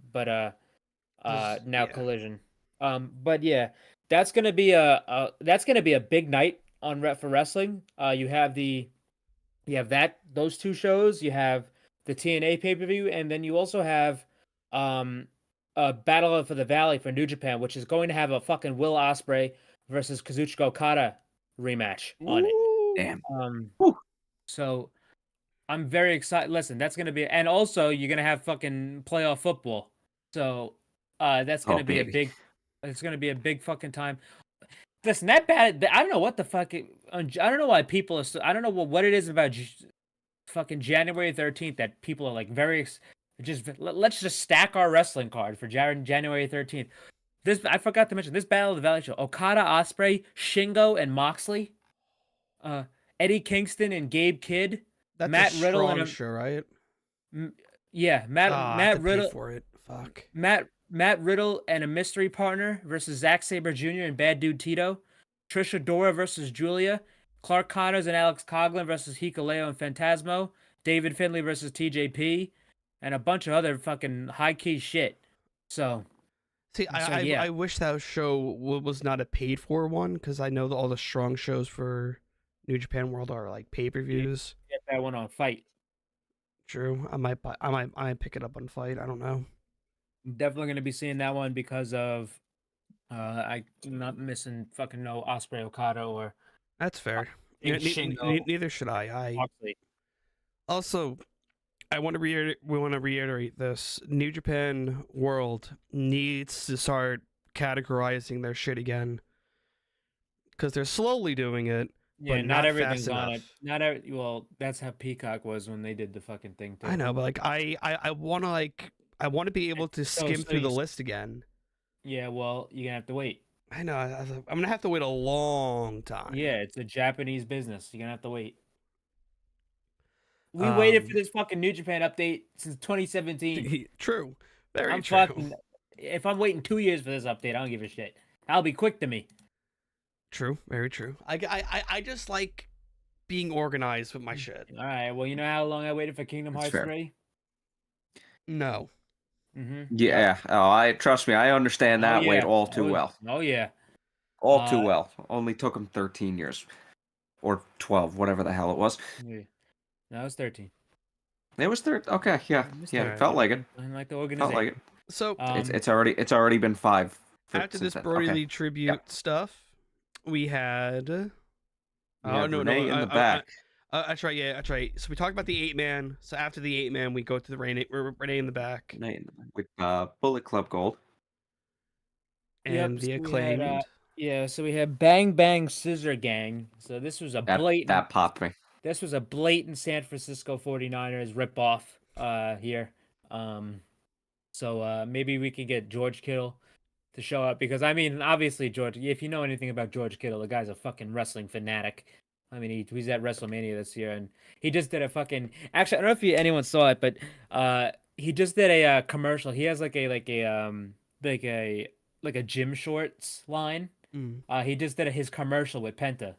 Collision. But yeah, that's gonna be a big night for wrestling. You have those two shows. You have the TNA pay-per-view, and then you also have a Battle for the Valley for New Japan, which is going to have a fucking Will Ospreay versus Kazuchika Okada rematch on it. Damn. So I'm very excited. Listen, that's gonna be, and also you're gonna have fucking playoff football. So that's gonna be baby. a big. It's gonna be a big fucking time. Listen, that bad. I don't know what the fuck. I don't know why people are. I don't know what it is about fucking January 13th that people are like very. Let's just stack our wrestling card for January 13th. I forgot to mention this Battle of the Valley show. Okada, Ospreay, Shingo, and Moxley. Eddie Kingston and Gabe Kidd. That's Matt a Riddle strong and show, right? Matt Riddle for it. Fuck. Matt Riddle and a mystery partner versus Zack Sabre Jr. and Bad Dude Tito. Trisha Dora versus Julia, Clark Connors and Alex Coughlin versus Hikuleo and Phantasmo, David Finlay versus TJP, and a bunch of other fucking high key shit. So, See, yeah. I wish that show was not a paid for one, because I know that all the strong shows for New Japan World are like pay-per-views. Get that one on Fight. True. I might pick it up on Fight. I don't know. I'm definitely gonna be seeing that one because of I'm not missing fucking no Osprey Okada or That's fair. Shingo. Neither should I. Moxley. Also, we want to reiterate this. New Japan World needs to start categorizing their shit again, because they're slowly doing it. Yeah, but not everything's fast on enough. it. Well, that's how Peacock was when they did the fucking thing too. I know, but like I want to be able to skim through the list again. Yeah, well, you're gonna have to wait. I know. I'm gonna have to wait a long time. Yeah, it's a Japanese business. You're gonna have to wait. We waited for this fucking New Japan update since 2017. True. Very true. If I'm waiting 2 years for this update, I don't give a shit. That'll be quick to me. True. Very true. I just like being organized with my shit. All right. Well, you know how long I waited for Kingdom Hearts 3? No. Mm-hmm. Yeah. Oh, trust me. I understand that wait all too well. Oh yeah. All too well. Only took him 13 years, or 12, whatever the hell it was. Yeah. No, it was 13. It was 13. Okay. Yeah. It felt like it. I like the organization. Felt like it. So it's already been 5. After this Brodie Lee tribute stuff, we had. Renee in the back. That's right. Yeah, that's right. So we talked about the 8-man. So after the 8-man, we go to the Renee in the back. Renee in the back with Bullet Club Gold. And the Acclaimed. So we had Bang Bang Scissor Gang. So this was a blatant. That popped me. This was a blatant San Francisco 49ers ripoff here. So maybe we could get George Kittle to show up, because I mean, obviously George, if you know anything about George Kittle, the guy's a fucking wrestling fanatic. I mean, he's at WrestleMania this year, and he just did a fucking. Actually, I don't know if anyone saw it, but he just did a commercial. He has like a gym shorts line. He just did his commercial with Penta,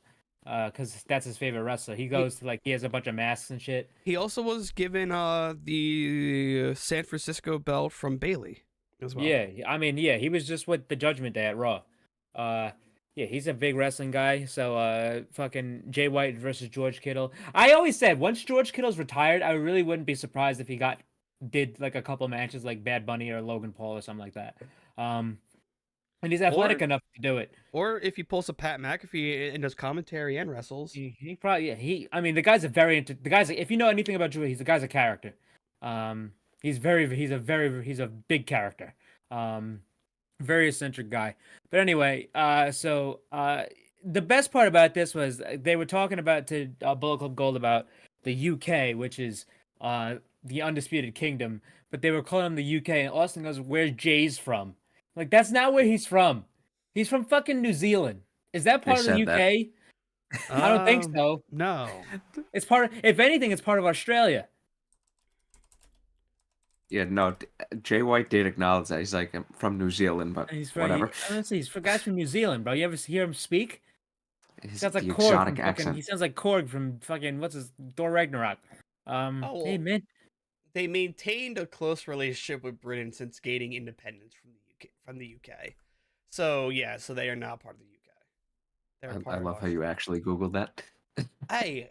because that's his favorite wrestler. He goes to he has a bunch of masks and shit. He also was given the San Francisco belt from Bailey as well. Yeah, I mean, he was just with the Judgment Day at Raw. Yeah, he's a big wrestling guy. So, fucking Jay White versus George Kittle. I always said once George Kittle's retired, I really wouldn't be surprised if he did like a couple matches like Bad Bunny or Logan Paul or something like that. And he's athletic enough to do it. Or if he pulls a Pat McAfee and does commentary and wrestles, he probably I mean, the guy's if you know anything about Drew, the guy's a character. He's a big character. Very eccentric guy. But anyway, so the best part about this was they were talking about to Bullet Club Gold about the UK, which is the Undisputed Kingdom, but they were calling him the UK, and Austin goes, "Where's Jay's from?" Like, that's not where he's from. He's from fucking New Zealand. Is that part of the UK? I don't think so. No. It's if anything, it's part of Australia. Yeah, no, Jay White did acknowledge that. He's like, I'm from New Zealand, but whatever. Honestly, he's guys from New Zealand, bro. You ever hear him speak? He sounds like Korg. Exotic accent. He sounds like Korg from fucking, what's his, Thor Ragnarok. Hey, man. They maintained a close relationship with Britain since gaining independence from the UK. So, yeah, so they are now part of the UK. I love how you actually Googled that. Hey,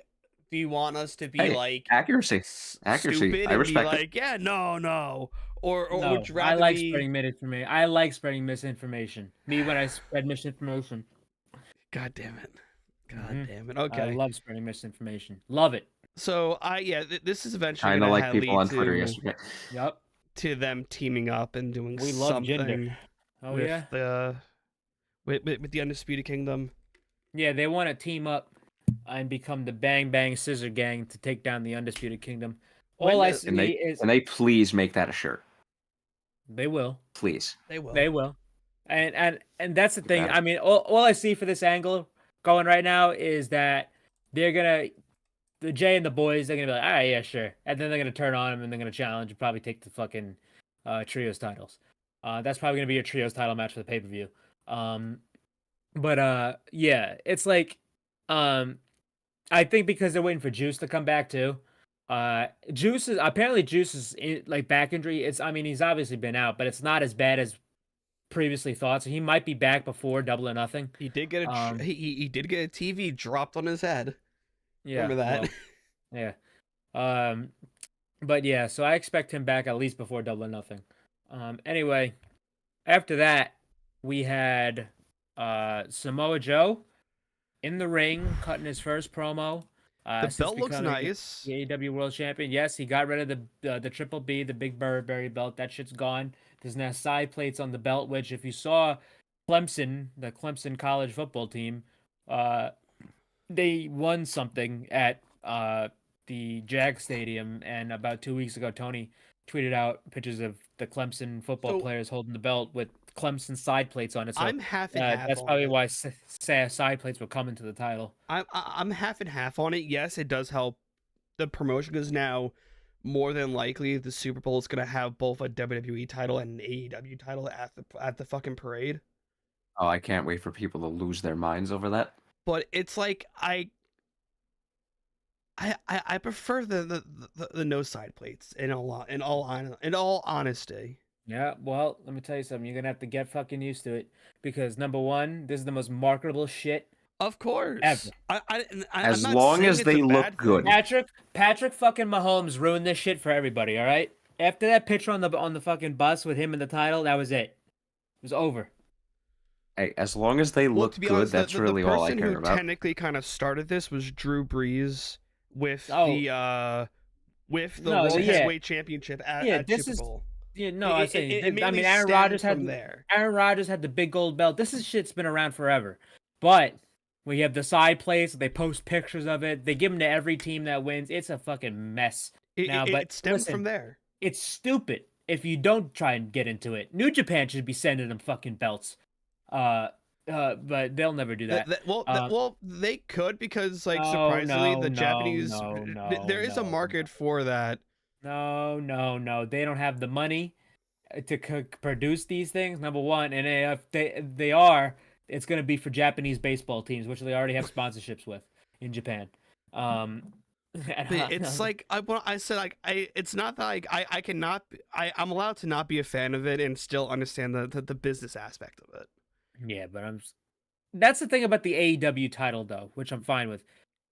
do you want us to be like accuracy? Stupid I respect it. Yeah, no. Or no, would you rather I like spreading misinformation. I like spreading misinformation. Me when I spread misinformation. God damn it. Damn it. Okay. I love spreading misinformation. Love it. So this is eventually kind of like people on Twitter yesterday. Yep. To them teaming up and doing we something. Love gender. Oh with yeah. With the Undisputed Kingdom. Yeah, they want to team up and become the Bang Bang Scissor Gang to take down the Undisputed Kingdom. All I see is... Can they please make that a shirt? They will. Please. They will. And that's the thing. I mean, all I see for this angle going right now is that they're going to... The Jay and the boys, they're going to be like, all right, yeah, sure. And then they're going to turn on him and they're going to challenge and probably take the fucking trios titles. That's probably going to be a trios title match for the pay-per-view. But yeah, it's like, I think because they're waiting for Juice to come back too. Juice is like back injury. I mean, he's obviously been out, but it's not as bad as previously thought. So he might be back before Double or Nothing. He did get he did get a TV dropped on his head. Yeah, Remember that? Well, yeah. But yeah, so I expect him back at least before Double or Nothing. Anyway, after that, we had Samoa Joe in the ring cutting his first promo. The belt looks nice. The AEW World Champion. Yes, he got rid of the Triple B, the Big Burberry belt. That shit's gone. There's now side plates on the belt, which if you saw Clemson, the Clemson college football team, they won something at the Jag Stadium, and about 2 weeks ago, Tony tweeted out pictures of the Clemson football players holding the belt with Clemson side plates on it. So I'm half and half. That's probably why side plates were coming to the title. I'm half and half on it. Yes, it does help the promotion because now more than likely the Super Bowl is gonna have both a WWE title and an AEW title at the fucking parade. Oh, I can't wait for people to lose their minds over that. But it's like I prefer the no side plates in all honesty. Yeah, well, let me tell you something. You're gonna have to get fucking used to it because number one, this is the most marketable shit. Of course. Ever. As long as they look good. Patrick fucking Mahomes ruined this shit for everybody. All right. After that picture on the fucking bus with him in the title, that was it. It was over. Hey, as long as they look good, honest, that's really all I care about. The person who technically kind of started this was Drew Brees with the World Heavyweight Championship at Super Bowl. Yeah, no, I mean, Aaron Rodgers had the big gold belt. Shit's been around forever. But when you have the side plates, they post pictures of it. They give them to every team that wins. It's a fucking mess. It stems from there. It's stupid if you don't try and get into it. New Japan should be sending them fucking belts. But they'll never do that. Well, they could because, like, surprisingly, the Japanese there is a market for that. No. They don't have the money to produce these things. Number one, and if they are, it's going to be for Japanese baseball teams, which they already have sponsorships with in Japan. It's like I said, like it's not that like I'm allowed to not be a fan of it and still understand the business aspect of it. Yeah, but that's the thing about the AEW title though, which I'm fine with.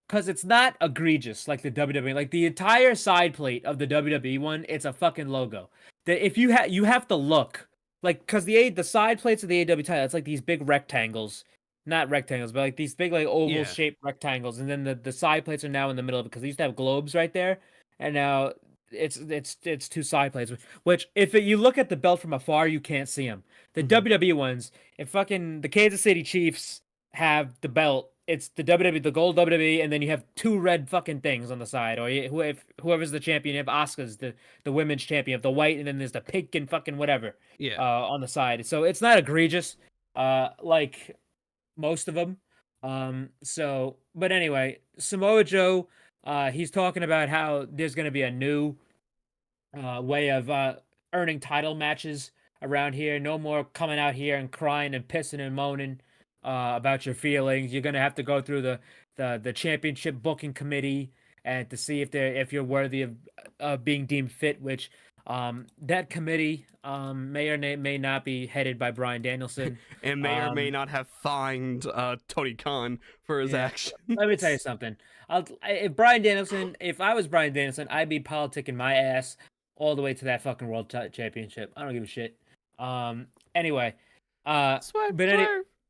Because it's not egregious like the WWE. Like the entire side plate of the WWE one, it's a fucking logo. That if you have to look like because the side plates of the AEW title, it's like these big rectangles, not rectangles, but like these big like oval shaped rectangles, and then the side plates are now in the middle of it because they used to have globes right there, and now it's two side plates. Which if you look at the belt from afar, you can't see them. The WWE ones, if fucking the Kansas City Chiefs have the belt. It's the WWE, the gold WWE, and then you have two red fucking things on the side. Or whoever's the champion, you have Asuka's the women's champion, the white, and then there's the pink and fucking whatever on the side. So it's not egregious like most of them. But anyway, Samoa Joe, he's talking about how there's going to be a new way of earning title matches around here. No more coming out here and crying and pissing and moaning about your feelings. You're gonna have to go through the championship booking committee and to see if you're worthy of being deemed fit. Which that committee may or may not be headed by Bryan Danielson, and may or may not have fined Tony Khan for his action. Let me tell you something. If I was Bryan Danielson, I'd be politicking my ass all the way to that fucking world championship. I don't give a shit. Anyway,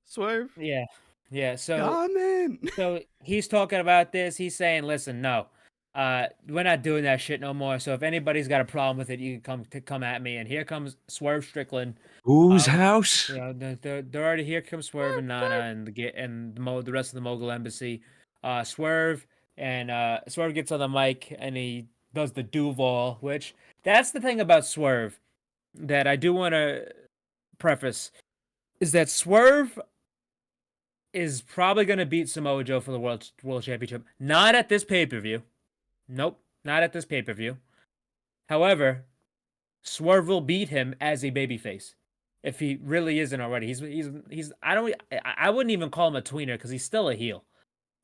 Swerve. Yeah. So he's talking about this. He's saying, "Listen, no, we're not doing that shit no more. So if anybody's got a problem with it, you can come at me." And here comes Swerve Strickland. Whose house? They're already here. Comes Swerve and Nana and the rest of the Mogul Embassy. Swerve gets on the mic and he does the Duval, which that's the thing about Swerve that I do want to preface is that Swerve is probably going to beat Samoa Joe for the World Championship. Not at this pay-per-view. Nope, not at this pay-per-view. However, Swerve will beat him as a babyface. if he really isn't already. He's I wouldn't even call him a tweener because he's still a heel.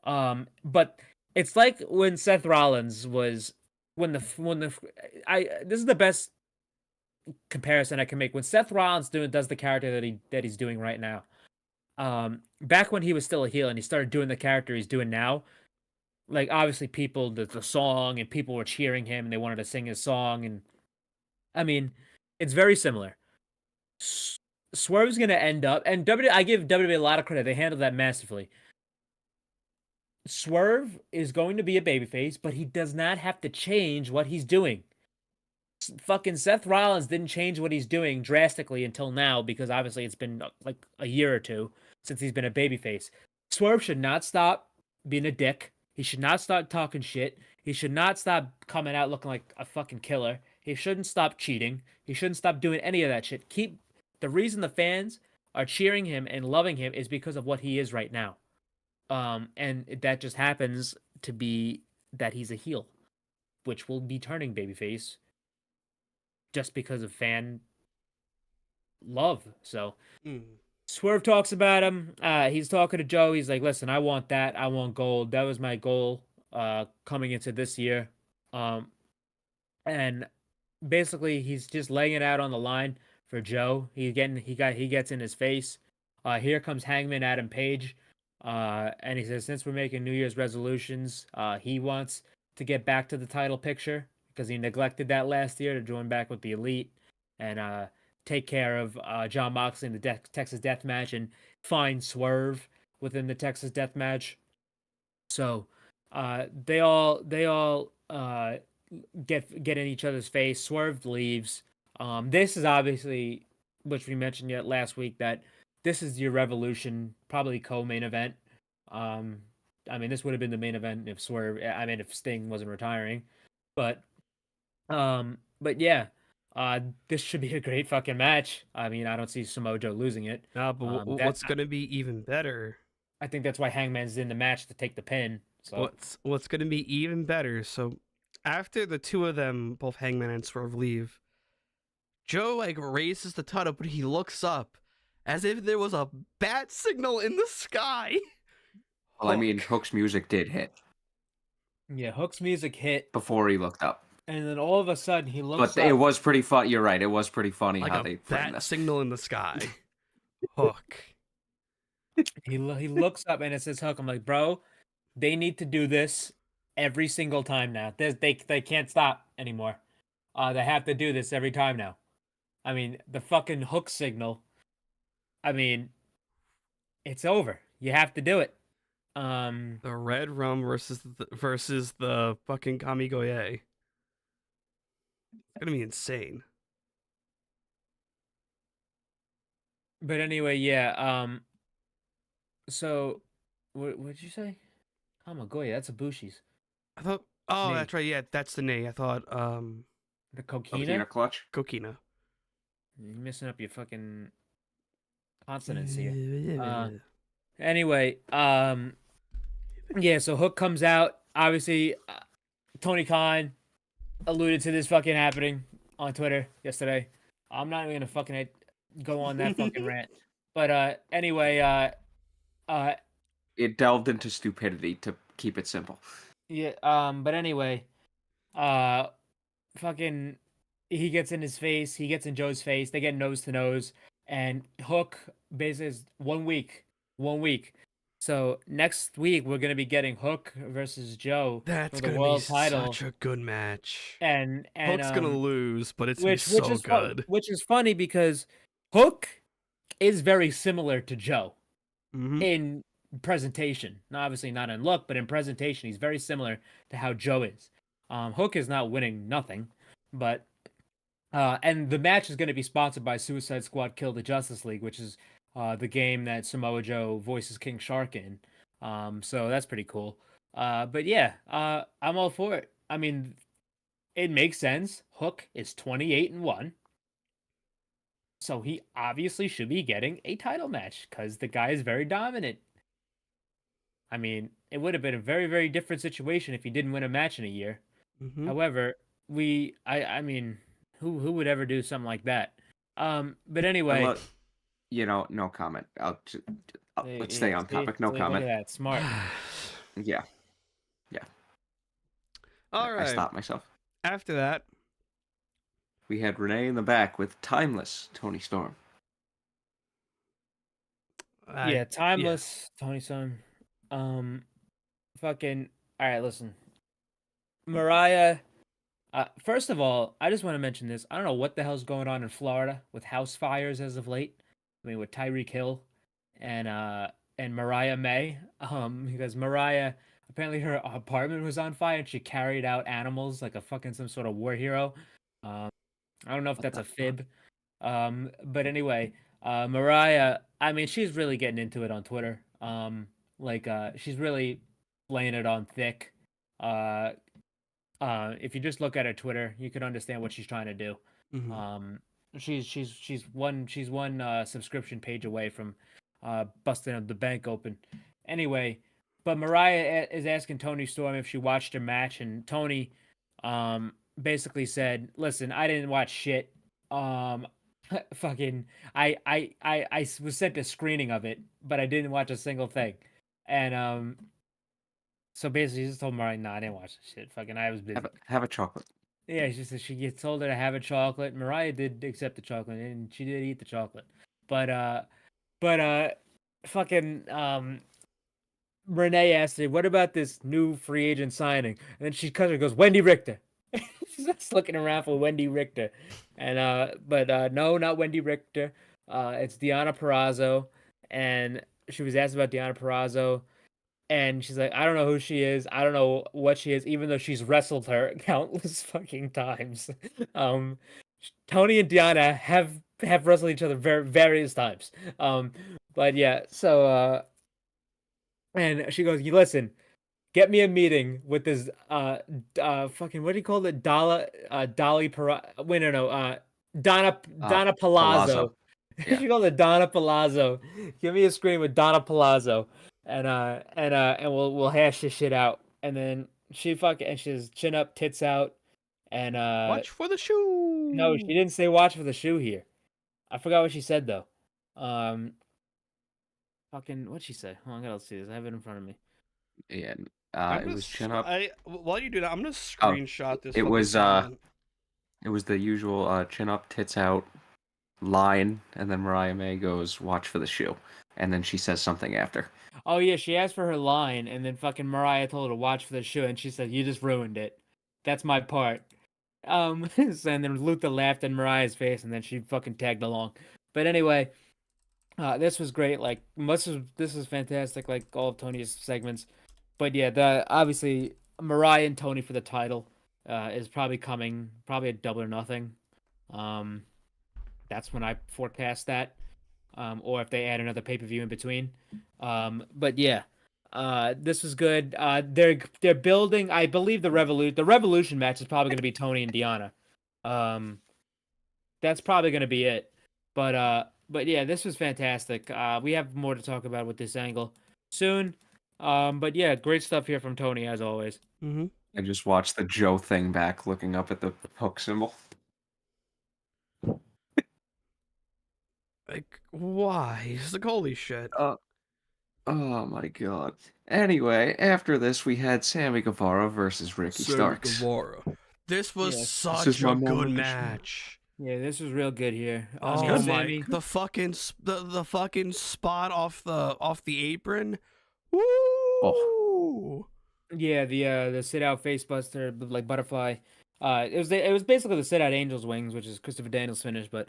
But it's like when Seth Rollins was this is the best comparison I can make. When Seth Rollins does the character that he's doing right now. Back when he was still a heel and he started doing the character he's doing now, like obviously people the song and people were cheering him and they wanted to sing his song, and I mean it's very similar. Swerve's gonna end up, and I give WWE a lot of credit. They handled that masterfully. Swerve is going to be a babyface, but he does not have to change what he's doing. Fucking Seth Rollins didn't change what he's doing drastically until now, because obviously it's been like a year or two since he's been a babyface. Swerve should not stop being a dick. He should not stop talking shit. He should not stop coming out looking like a fucking killer. He shouldn't stop cheating. He shouldn't stop doing any of that shit. The reason the fans are cheering him and loving him is because of what he is right now. And that just happens to be that he's a heel, which will be turning babyface just because of fan love. So Swerve talks about him. He's talking to Joe. He's like, listen, I want that. I want gold. That was my goal coming into this year. And basically he's just laying it out on the line for Joe. He gets in his face. Here comes Hangman Adam Page. And he says, since we're making New Year's resolutions, he wants to get back to the title picture because he neglected that last year to join back with the Elite and take care of Jon Moxley in the Texas Death Match and find Swerve within the Texas Death Match. So they all get in each other's face. Swerve leaves. This is obviously, which we mentioned yet last week, that this is your Revolution, probably co-main event. I mean, this would have been the main event if if Sting wasn't retiring. But yeah, this should be a great fucking match. I mean, I don't see Samoa Joe losing it. No, but what's going to be even better? I think that's why Hangman's in the match to take the pin. So what's going to be even better? So after the two of them, both Hangman and Swerve, leave, Joe like raises the title, but he looks up as if there was a bat signal in the sky. Well, I mean, Hook's music did hit. Yeah, Hook's music hit before he looked up. And then all of a sudden he looks up. But it was pretty fun. You're right. It was pretty funny like how they framed bat signal in the sky. Hook. He looks up and it says Hook. I'm like, bro, they need to do this every single time now. They can't stop anymore. They have to do this every time now. I mean, the fucking Hook signal. I mean, it's over. You have to do it. The red rum versus the fucking Kamigoye. It's gonna be insane. But anyway, yeah. So, what did you say? Kamigoye. That's Ibushi's. I thought. Oh, Knee. that's right. Yeah, that's the knee. I thought. The Kokina. Kokina clutch. Kokina. You're messing up your fucking consonants here. Anyway, yeah, so Hook comes out. Obviously, Tony Khan alluded to this fucking happening on Twitter yesterday. I'm not even gonna fucking go on that fucking rant. But anyway, it delved into stupidity to keep it simple. Yeah, but anyway, fucking he gets in his face, he gets in Joe's face, they get nose to nose, and Hook basically is 1 week. 1 week. So next week we're gonna be getting Hook versus Joe That's for the gonna world be title. such a good match. And Hook's gonna lose, but it's which so is good. Which is funny because Hook is very similar to Joe in presentation. Now, obviously not in look, but in presentation, he's very similar to how Joe is. Hook is not winning nothing, but and the match is going to be sponsored by Suicide Squad Kill the Justice League, which is the game that Samoa Joe voices King Shark in. So that's pretty cool. But yeah, I'm all for it. I mean, it makes sense. Hook is 28-1. So he obviously should be getting a title match because the guy is very dominant. I mean, it would have been a very, very different situation if he didn't win a match in a year. However, I mean, who would ever do something like that? But anyway, no comment. Let's stay on see, topic. No see, comment. Look at that, smart. Yeah. All I right. stopped myself. After that, We had Renee in the back with Timeless Tony Storm. Yeah, timeless Tony Son. Fucking. All right, listen. Mariah. First of all, I just want to mention this. I don't know what the hell's going on in Florida with house fires as of late. I mean, with Tyreek Hill and Mariah May. Because Mariah apparently her apartment was on fire and she carried out animals like a fucking some sort of war hero. I don't know if that's a fib. But anyway, Mariah, I mean, she's really getting into it on Twitter. She's really laying it on thick. If you just look at her Twitter, you can understand what she's trying to do. Mhm. She's one subscription page away from busting up the bank open. Anyway, but Mariah is asking Tony Storm if she watched her match, and Tony basically said, "Listen, I didn't watch shit. Fucking, I was sent a screening of it, but I didn't watch a single thing." And so basically, he just told Mariah, "Nah, I didn't watch the shit. Fucking, I was busy." Have a chocolate. Yeah, she said she told her to have a chocolate. Mariah did accept the chocolate, and she did eat the chocolate. But fucking Renee asked her, "What about this new free agent signing?" And then she cuts her, goes, "Wendy Richter." She's just looking around for Wendy Richter, and but no, not Wendy Richter. It's Deonna Purrazzo, and she was asked about Deonna Purrazzo. And she's like, I don't know who she is. I don't know what she is, even though she's wrestled her countless fucking times. Tony and Deonna have wrestled each other various times. But yeah, so and she goes, "You listen, get me a meeting with this fucking what do you call it? Dolly wait, no, Donna Palazzo. Yeah. She called it Donna Palazzo. Give me a screen with Donna Palazzo. And we'll hash this shit out." And then she's chin up, tits out, and Watch for the shoe. no, she didn't say watch for the shoe here. I forgot what she said though. Fucking what'd she say? Hold on, I gotta see this. I have it in front of me. Yeah. I'm It gonna was chin up. while you do that, I'm gonna screenshot this. It fucking was comment. It was the usual chin up, tits out line, and then Mariah May goes, "Watch for the shoe," and then she says something after. Oh yeah, she asked for her line, and then fucking Mariah told her to watch for the shoe, and she said, "You just ruined it. That's my part." And then Luther laughed in Mariah's face, and then she fucking tagged along. But anyway, this was great. Like this is fantastic. Like all of Tony's segments. But yeah, obviously Mariah and Tony for the title is probably coming. Probably a Double or Nothing. That's when I forecast that. Or if they add another pay-per-view in between. But yeah, this was good. They're building. I believe the Revolution match is probably going to be Tony and Deonna. That's probably going to be it. But yeah, this was fantastic. We have more to talk about with this angle soon. But yeah, great stuff here from Tony as always. Mm-hmm. I just watched the Joe thing back, looking up at the hook symbol. Like, why? He's like, holy shit. Oh my god. Anyway, after this, we had Sammy Guevara versus Ricky Starks. This was Yes. such This is my a moment good to match. Yeah, this was real good here. Oh good. my! Sammy. The fucking the fucking spot off the apron. Woo! Oh. Yeah, the sit out face buster like butterfly. It was basically the sit out Angel's Wings, which is Christopher Daniels' finish. But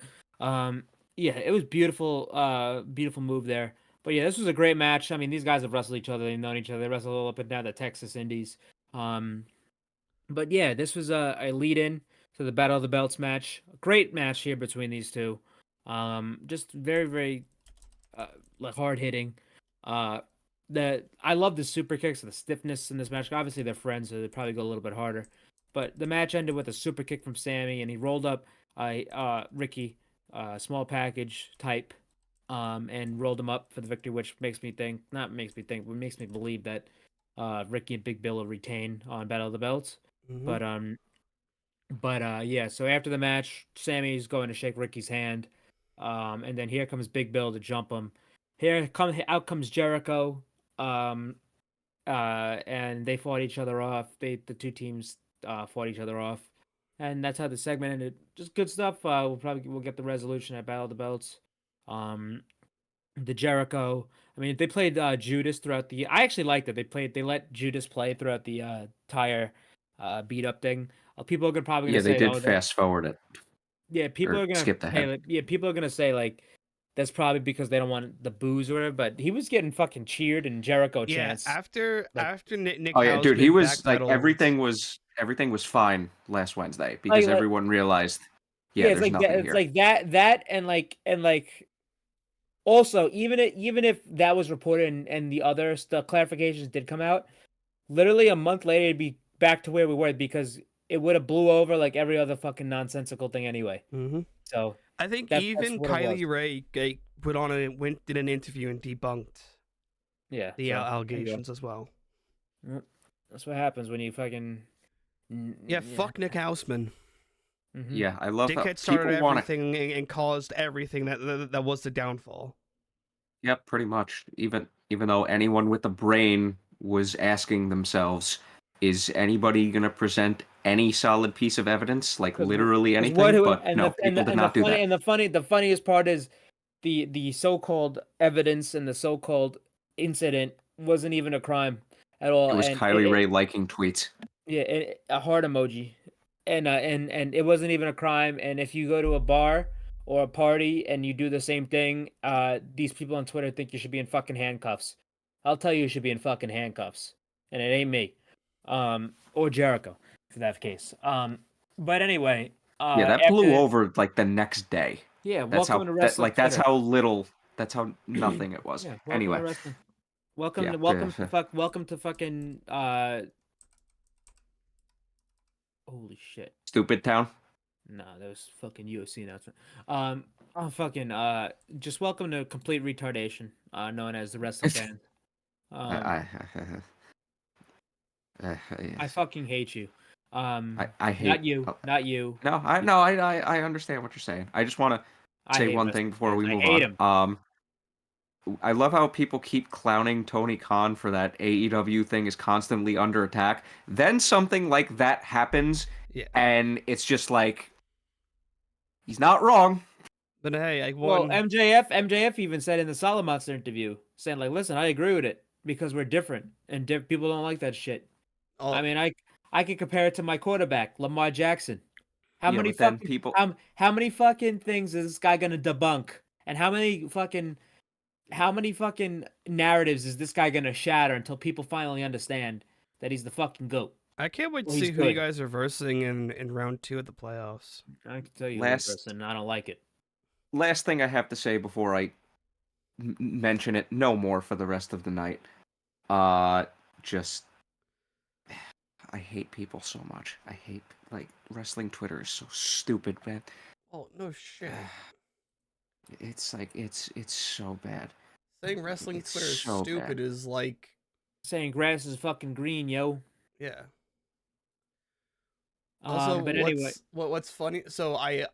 yeah, it was beautiful. Beautiful move there. But yeah, this was a great match. I mean, these guys have wrestled each other. They've known each other. They wrestled all up and down the Texas Indies. But yeah, this was a lead in to the Battle of the Belts match. Great match here between these two. Just very, very hard hitting. I love the super kicks and the stiffness in this match. Obviously, they're friends, so they probably go a little bit harder. But the match ended with a super kick from Sammy, and he rolled up Ricky, small package type, and rolled him up for the victory, which makes me believe that Ricky and Big Bill will retain on Battle of the Belts. Mm-hmm. But yeah, so after the match, Sammy's going to shake Ricky's hand. And then here comes Big Bill to jump him. Out comes Jericho. And they fought each other off. The two teams fought each other off, and that's how the segment ended. Just good stuff. We'll get the resolution at Battle of the Belts. The Jericho. I mean, they played Judas throughout the. I actually liked it. They let Judas play throughout the entire beat up thing. People are probably gonna say, they did fast forward it. Yeah, people or are gonna skip ahead. people are gonna say like that's probably because they don't want the booze or whatever. But he was getting fucking cheered and Jericho chants. After Nick. Oh yeah, dude, he was like backpedaled. everything was fine last Wednesday because everyone realized. Yeah, it's there's like nothing that, here. it's like that and like. Also, even if that was reported and the clarifications did come out, literally a month later it'd be back to where we were because it would have blew over like every other fucking nonsensical thing anyway. Mm-hmm. So I think that's even what it was. Kylie Ray did an interview and debunked the allegations as well. That's what happens when you fucking fuck Nick Houseman. Mm-hmm. Yeah, I love Dickhead how started people everything and caused everything that was the downfall. Yep, pretty much. Even though anyone with a brain was asking themselves, is anybody going to present any solid piece of evidence, like literally anything? But no, people did not do that. And the funniest part is the so-called evidence and the so-called incident wasn't even a crime at all. It was Kylie Ray liking tweets. Yeah, a heart emoji, and it wasn't even a crime. And if you go to a bar or a party and you do the same thing, these people on Twitter think you should be in fucking handcuffs. I'll tell you should be in fucking handcuffs, and it ain't me, or Jericho, for that case. But anyway, that blew over like the next day. Yeah, that's how that's how nothing it was. Yeah, anyway, welcome to fucking holy shit. Stupid Town. No, that was fucking UFC announcement. Just welcome to complete retardation, known as the wrestling fan. I fucking hate you. I hate not you. No, I understand what you're saying. I just want to say one thing before we move on. I love how people keep clowning Tony Khan for that AEW thing is constantly under attack. Then something like that happens, and it's just like he's not wrong. But hey, well, MJF even said in the Solid Monster interview, saying like, "Listen, I agree with it because we're different, and people don't like that shit." Oh. I mean, I could compare it to my quarterback, Lamar Jackson. How many fucking things is this guy gonna debunk, and how many fucking narratives is this guy gonna shatter until people finally understand that he's the fucking GOAT? I can't wait to see who you guys are versing in round 2 of the playoffs. I can tell you and I don't like it. Last thing I have to say before I mention it no more for the rest of the night. Just I hate people so much. I hate wrestling Twitter is so stupid, man. Oh no shit. It's like it's so bad. Saying wrestling Twitter is so stupid is like saying grass is fucking green, yo. Yeah. Also, but anyway, what's funny? So I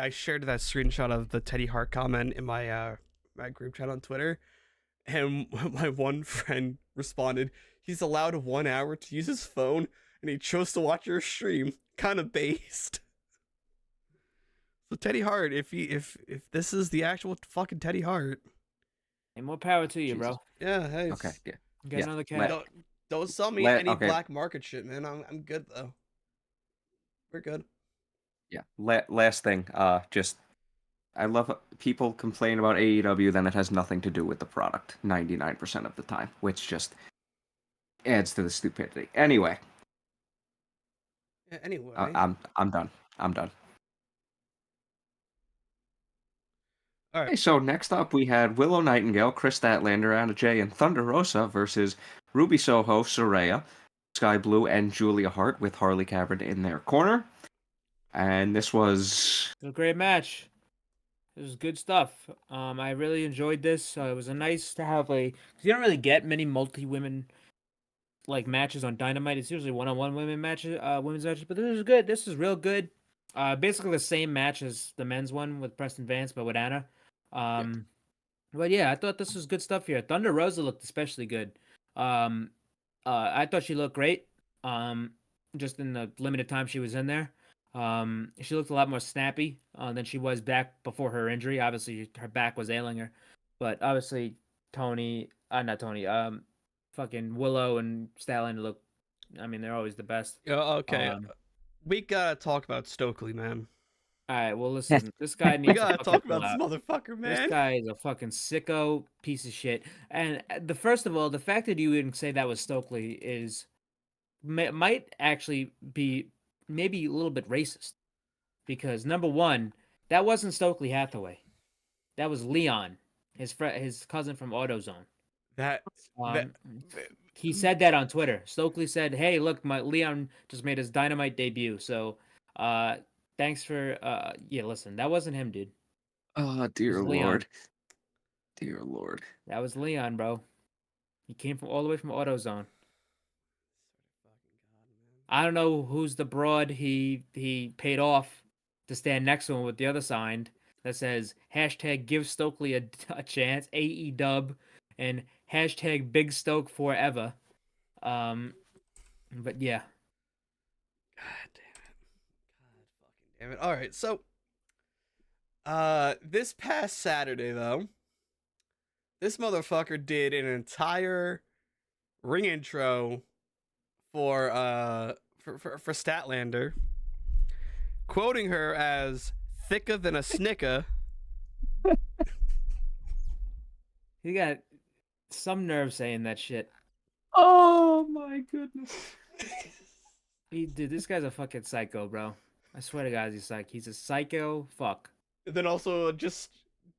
shared that screenshot of the Teddy Hart comment in my my group chat on Twitter, and my one friend responded, "He's allowed 1 hour to use his phone, and he chose to watch your stream. Kind of based." So Teddy Hart, if this is the actual fucking Teddy Hart, and more power to you, bro. Yeah. Hey. Okay. Yeah. Get another cat. Don't sell me any black market shit, man. I'm good though. We're good. Yeah. Last thing. I love people complain about AEW, then it has nothing to do with the product 99% of the time, which just adds to the stupidity. Anyway. Yeah, anyway. I'm done. I'm done. All right. Okay, so next up we had Willow Nightingale, Chris Statlander, Anna Jay, and Thunder Rosa versus Ruby Soho, Soraya, Sky Blue, and Julia Hart with Harley Cameron in their corner. And this was a great match. It was good stuff. I really enjoyed this. It was nice to have you don't really get many multi-women matches on Dynamite. It's usually one-on-one women's matches, but this is good. This is real good. Basically the same match as the men's one with Preston Vance, but with Anna. But yeah, I thought this was good stuff here. Thunder Rosa looked especially good. I thought she looked great. Just in the limited time she was in there. She looked a lot more snappy than she was back before her injury. Obviously, her back was ailing her, but obviously not Tony, fucking Willow and Statlander look. I mean, they're always the best. Okay, we gotta talk about Stokely, man. All right, well, listen, this guy needs we gotta to talk about this motherfucker, man. This guy is a fucking sicko piece of shit. And first of all, the fact that you didn't say that was Stokely might actually be maybe a little bit racist, because number one, that wasn't Stokely Hathaway, that was Leon, his cousin from AutoZone. He said that on Twitter. Stokely said, "Hey, look, my Leon just made his Dynamite debut, so thanks for yeah." Listen, that wasn't him, dude. Oh, dear Lord. Dear Lord. That was Leon, bro. He came from all the way from AutoZone. I don't know who's the broad he paid off to stand next to him with the other sign that says hashtag give Stokely a chance, AEW, and hashtag Big Stoke forever. But yeah. God damn it. All right, so this past Saturday though, this motherfucker did an entire ring intro for Statlander, quoting her as thicker than a snicker. He got some nerve saying that shit. Oh my goodness. Dude, this guy's a fucking psycho, bro. I swear to God, he's a psycho fuck. And then also just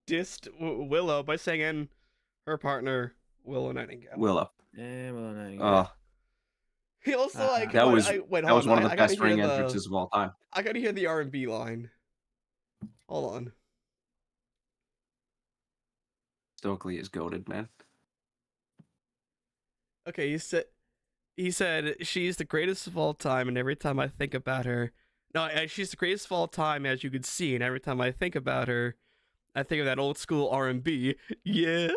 dissed Willow by saying, and her partner Willow Nightingale. Willow. Yeah, Willow Nightingale. He also that was one of the best ring entrances of all time. I gotta hear the R&B line. Hold on. Stokely is goated, man. Okay, he said she's the greatest of all time, and every time I think about her, she's the greatest of all time, as you could see, and every time I think about her, I think of that old school R&B. Yeah.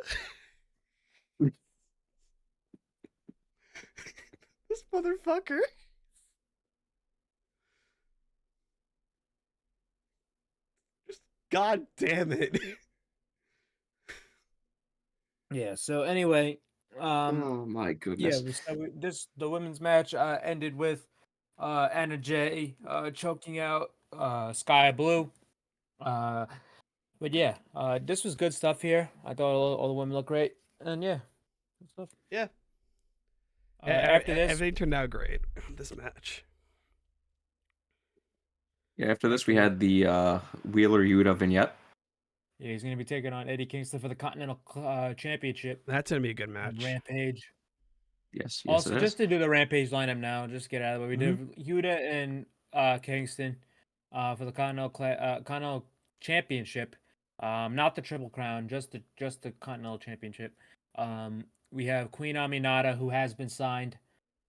This motherfucker. Just God damn it. Yeah, so anyway, oh my goodness. Yeah, the women's match ended with Anna Jay choking out Sky Blue. But yeah, this was good stuff here. I thought all the women looked great, and yeah, good stuff. Yeah. After this, everything turned out great. This match. Yeah, after this we had the Wheeler Yuta vignette. Yeah, he's going to be taking on Eddie Kingston for the Continental Championship. That's going to be a good match. Rampage. Yes. Also, just to do the Rampage lineup now, just get out of the way. We did Yuta and Kingston for the Continental Championship. Not the Triple Crown, just the Continental Championship. We have Queen Aminata, who has been signed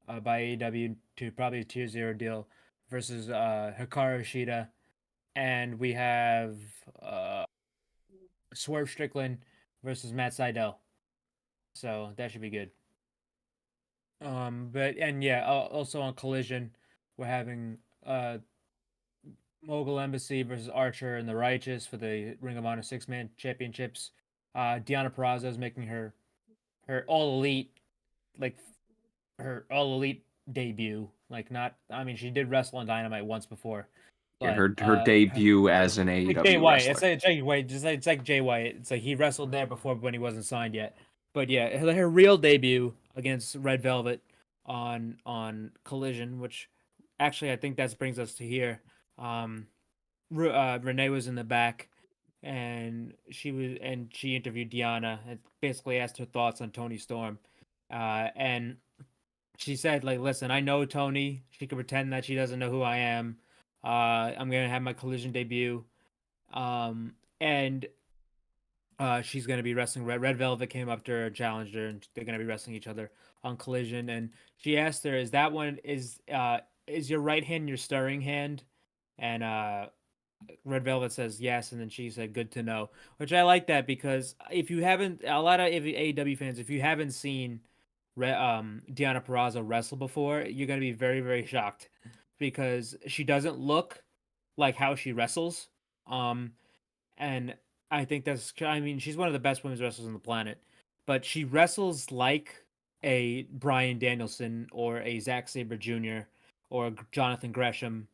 by AEW to probably a Tier 0 deal, versus Hikaru Shida. And we have Swerve Strickland versus Matt Sydal. So that should be good. Also on Collision, we're having Mogul Embassy versus Archer and the Righteous for the Ring of Honor 6-man championships. Deonna Purrazzo is making her All Elite, her All Elite debut. She did wrestle on Dynamite once before. But, her debut as an AEW Jay White. wrestler. It's like Jay White. It's like Jay White. It's like he wrestled there before when he wasn't signed yet. But yeah, her real debut against Red Velvet on Collision, which actually I think that brings us to here. Renee was in the back, and she interviewed Deonna and basically asked her thoughts on Toni Storm, and she said, listen, I know Toni. She can pretend that she doesn't know who I am. I'm gonna have my Collision debut, and she's gonna be wrestling Red Velvet came up to her, challenged her, and they're gonna be wrestling each other on Collision. And she asked her, "Is your right hand your stirring hand?" And Red Velvet says yes, and then she said good to know, which I like that because if you haven't, a lot of AEW fans, if you haven't seen Deonna Purrazzo wrestle before, you're gonna be very, very shocked because she doesn't look like how she wrestles. And I think I mean, she's one of the best women's wrestlers on the planet, but she wrestles like a Bryan Danielson or a Zack Sabre Jr. or Jonathan Gresham,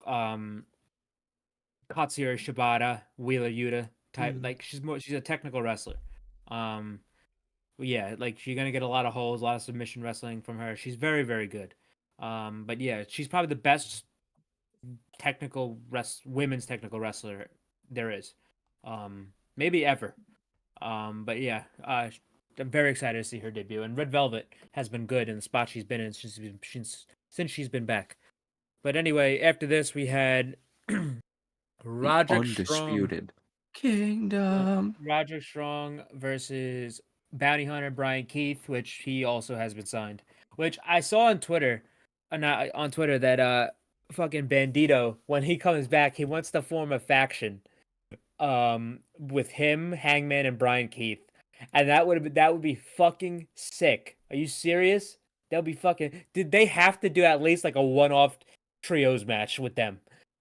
Katsuyori Shibata, Wheeler Yuta type. Like she's a technical wrestler. Yeah, like you're gonna get a lot of holds, a lot of submission wrestling from her. She's very, very good. But yeah, she's probably the best women's technical wrestler there is. Maybe ever. But yeah, I'm very excited to see her debut. And Red Velvet has been good in the spot she's been in since she's been back. But anyway, after this we had Roderick Undisputed Kingdom. Roderick Strong versus Bounty Hunter Brian Keith, which he also has been signed. Which I saw on Twitter, that fucking Bandito, when he comes back, he wants to form a faction with him, Hangman, and Brian Keith. And that would be fucking sick. Are you serious? That would be fucking. Did they have to do at least like a one-off trios match with them?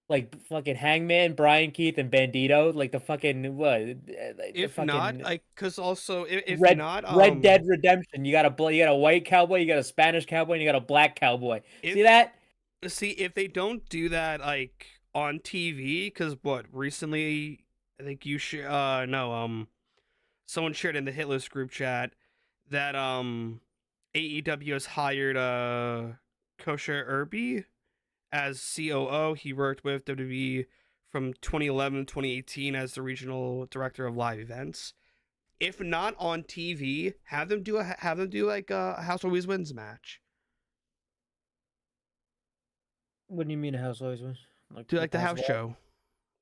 Like fucking Hangman, Brian Keith, and Bandito, like the fucking what? If fucking not, like, cause also if Red not, Dead Redemption, you got a white cowboy, you got a Spanish cowboy, and you got a black cowboy. See that? See, if they don't do that like on TV, because what recently, I think you should someone shared in the Hit List group chat that AEW has hired Kosha Irby as COO. He worked with WWE from 2011 to 2018 as the regional director of live events. If not on TV, have them do like a House Always Wins match. What do you mean a house always wins? Do like the house show.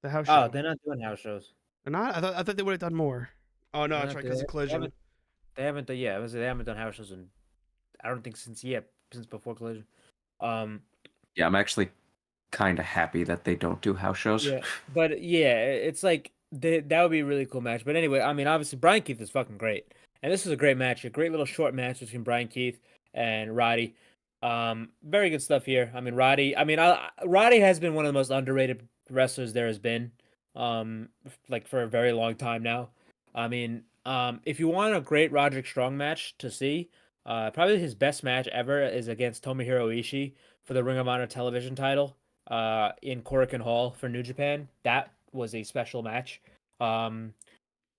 The house show. show. They're not doing house shows. They're not? I thought they would have done more. Oh no, that's right, because of Collision. They haven't done house shows in, I don't think since before Collision. Yeah, I'm actually kind of happy that they don't do house shows. Yeah, but yeah, it's like that would be a really cool match. But anyway, I mean, obviously Brian Keith is fucking great, and this is a great match, a great little short match between Brian Keith and Roddy. Very good stuff here. I mean, Roddy has been one of the most underrated wrestlers there has been, like for a very long time now. I mean, if you want a great Roderick Strong match to see, probably his best match ever is against Tomohiro Ishii for the Ring of Honor television title, in Korakuen Hall for New Japan. That was a special match. And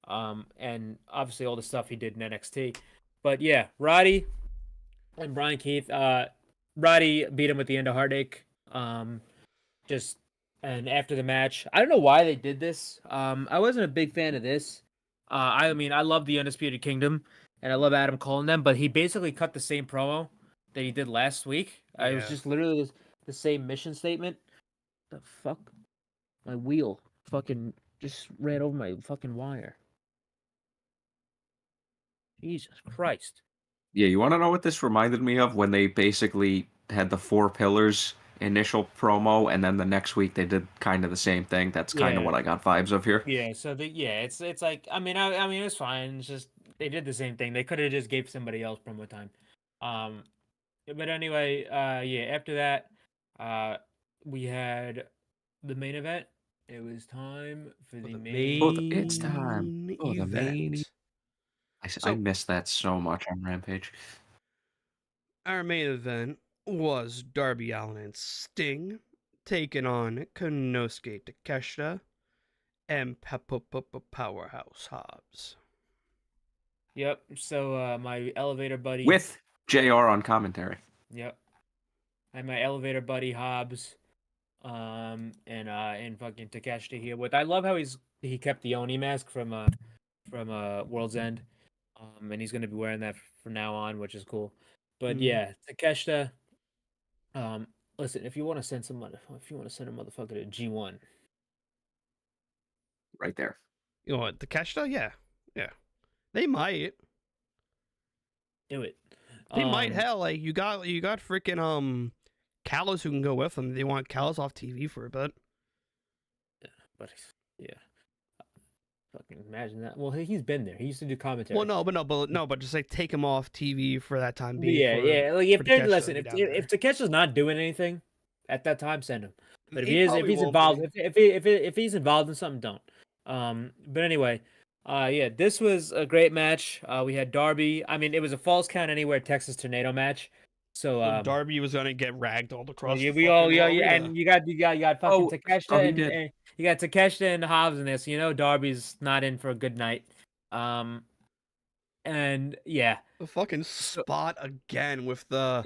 obviously all the stuff he did in NXT. But yeah, Roddy and Brian Keith. Roddy beat him with the end of Heartache. And after the match, I don't know why they did this. I wasn't a big fan of this. I mean, I love the Undisputed Kingdom, and I love Adam Cole and them, but he basically cut the same promo that he did last week. It was just literally the same mission statement. The fuck? My wheel fucking just ran over my fucking wire. Jesus Christ. Yeah, you want to know what this reminded me of? When they basically had the 4 pillars initial promo, and then the next week they did kind of the same thing. That's kind of what I got vibes of here. Yeah, so it's like, I mean it was fine. It's just they did the same thing. They could have just gave somebody else promo time. But anyway, after that, we had the main event. It was time for the main. It's time. Oh, the main. I missed that so much on Rampage. Our main event was Darby Allin and Sting taking on Konosuke Takeshita and Powerhouse Hobbs. Yep. So my elevator buddy with JR on commentary. Yep. And my elevator buddy Hobbs, and fucking Takeshita here. With I love how he kept the Oni mask from World's End, and he's gonna be wearing that from now on, which is cool. But yeah, Takeshita. Listen, if you want to send a motherfucker to G1, right there. You know what, Takeshita? Yeah. They might do it. They might. Hell, like you got freaking Callis who can go with them. They want Callis off TV for a bit. But yeah, fucking imagine that. Well, he's been there. He used to do commentary. Well, but just like take him off TV for that time being. Yeah. Like if Takeshita listen, to be if Takeshia's not doing anything at that time, send him. But if He if probably he's won't involved, be. if he's involved in something, don't. But anyway, yeah, this was a great match. We had Darby. I mean, it was a false count anywhere Texas Tornado match. So Darby was gonna get ragged all across. yeah, the fucking arena. and you got fucking Takeshita he and, did. and you got Takeshita and Hobbs in this. You know, Darby's not in for a good night. And yeah, the fucking spot again with the.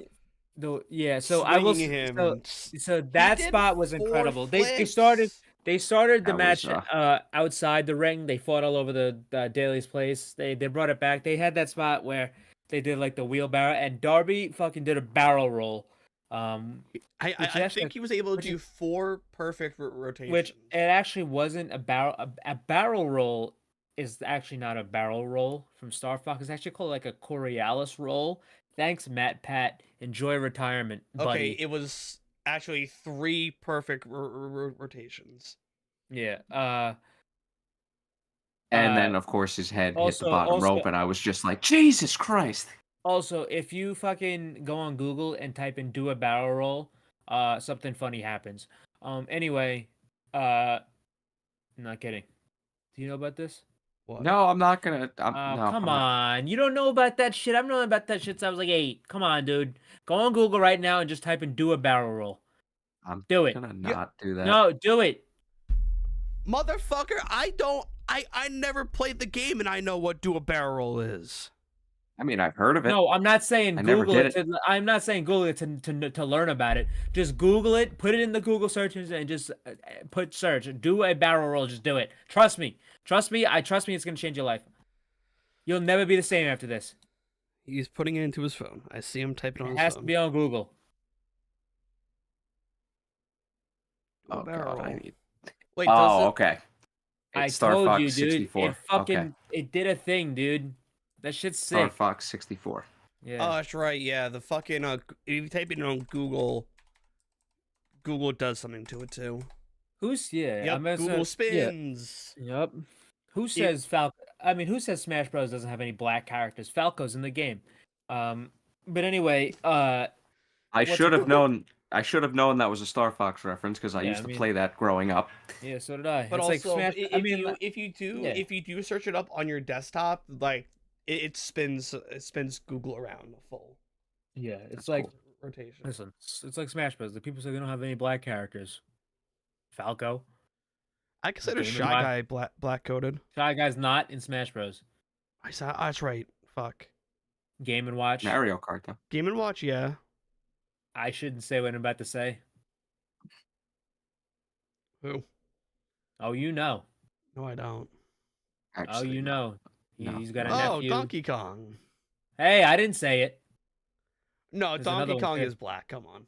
So I will. Him. So that spot was incredible. They started the match outside the ring. They fought all over the Daly's place. They brought it back. They had that spot where they did like the wheelbarrow, and Darby fucking did a barrel roll. I think he was able to do 4 perfect rotations. Which it actually wasn't a barrel. A barrel roll is actually not a barrel roll from Star Fox. It's actually called like a Coriolis roll. Thanks, Matt Pat. Enjoy retirement, buddy. Okay, it was actually 3 perfect rotations. Yeah. And then, of course, his head hit the bottom rope, and I was just like, Jesus Christ. Also, if you fucking go on Google and type in "do a barrel roll," something funny happens. Anyway, I'm not kidding. Do you know about this? What? No, I'm not gonna. No, come on. You don't know about that shit. I've known about that shit since I was like 8. Come on, dude. Go on Google right now and just type in "do a barrel roll." Do it. I'm gonna not do that. No, do it. Motherfucker, I never played the game and I know what do a barrel roll is. I mean, I've heard of it. No, I'm not saying Google it. I'm not saying Google it to learn about it. Just Google it, put it in the Google search engine, and just put search. Do a barrel roll. Just do it. Trust me. Trust me. Trust me. It's gonna change your life. You'll never be the same after this. He's putting it into his phone. I see him typing on his phone. It has to be on Google. Oh God, I need. Wait. Okay. I Star told Fox you, dude. 64. It did a thing, dude. That shit's sick. Star Fox 64. Yeah. Oh, that's right. Yeah, the fucking if you type it in on Google, Google does something to it too. Yep, Google spins. Yeah. Yep. Who says who says Smash Bros doesn't have any black characters? Falco's in the game. But anyway, I should have known that was a Star Fox reference because I used to play that growing up. Yeah, so did I. But it's also, like Smash, if you do search it up on your desktop, like it spins Google around full. Yeah, it's That's like cool. Rotation. Listen, it's like Smash Bros. The people say they don't have any black characters. Falco. I consider Game Shy and Guy black coded. Shy Guy's not in Smash Bros. That's right. Fuck. Game and Watch. Mario Kart though. Game and Watch, yeah. I shouldn't say what I'm about to say. Who? Oh, you know. No, I don't. Actually, you know. No. He's got a Oh, nephew. Donkey Kong. Hey, I didn't say it. No, There's another Donkey one Kong too. is black. Come on.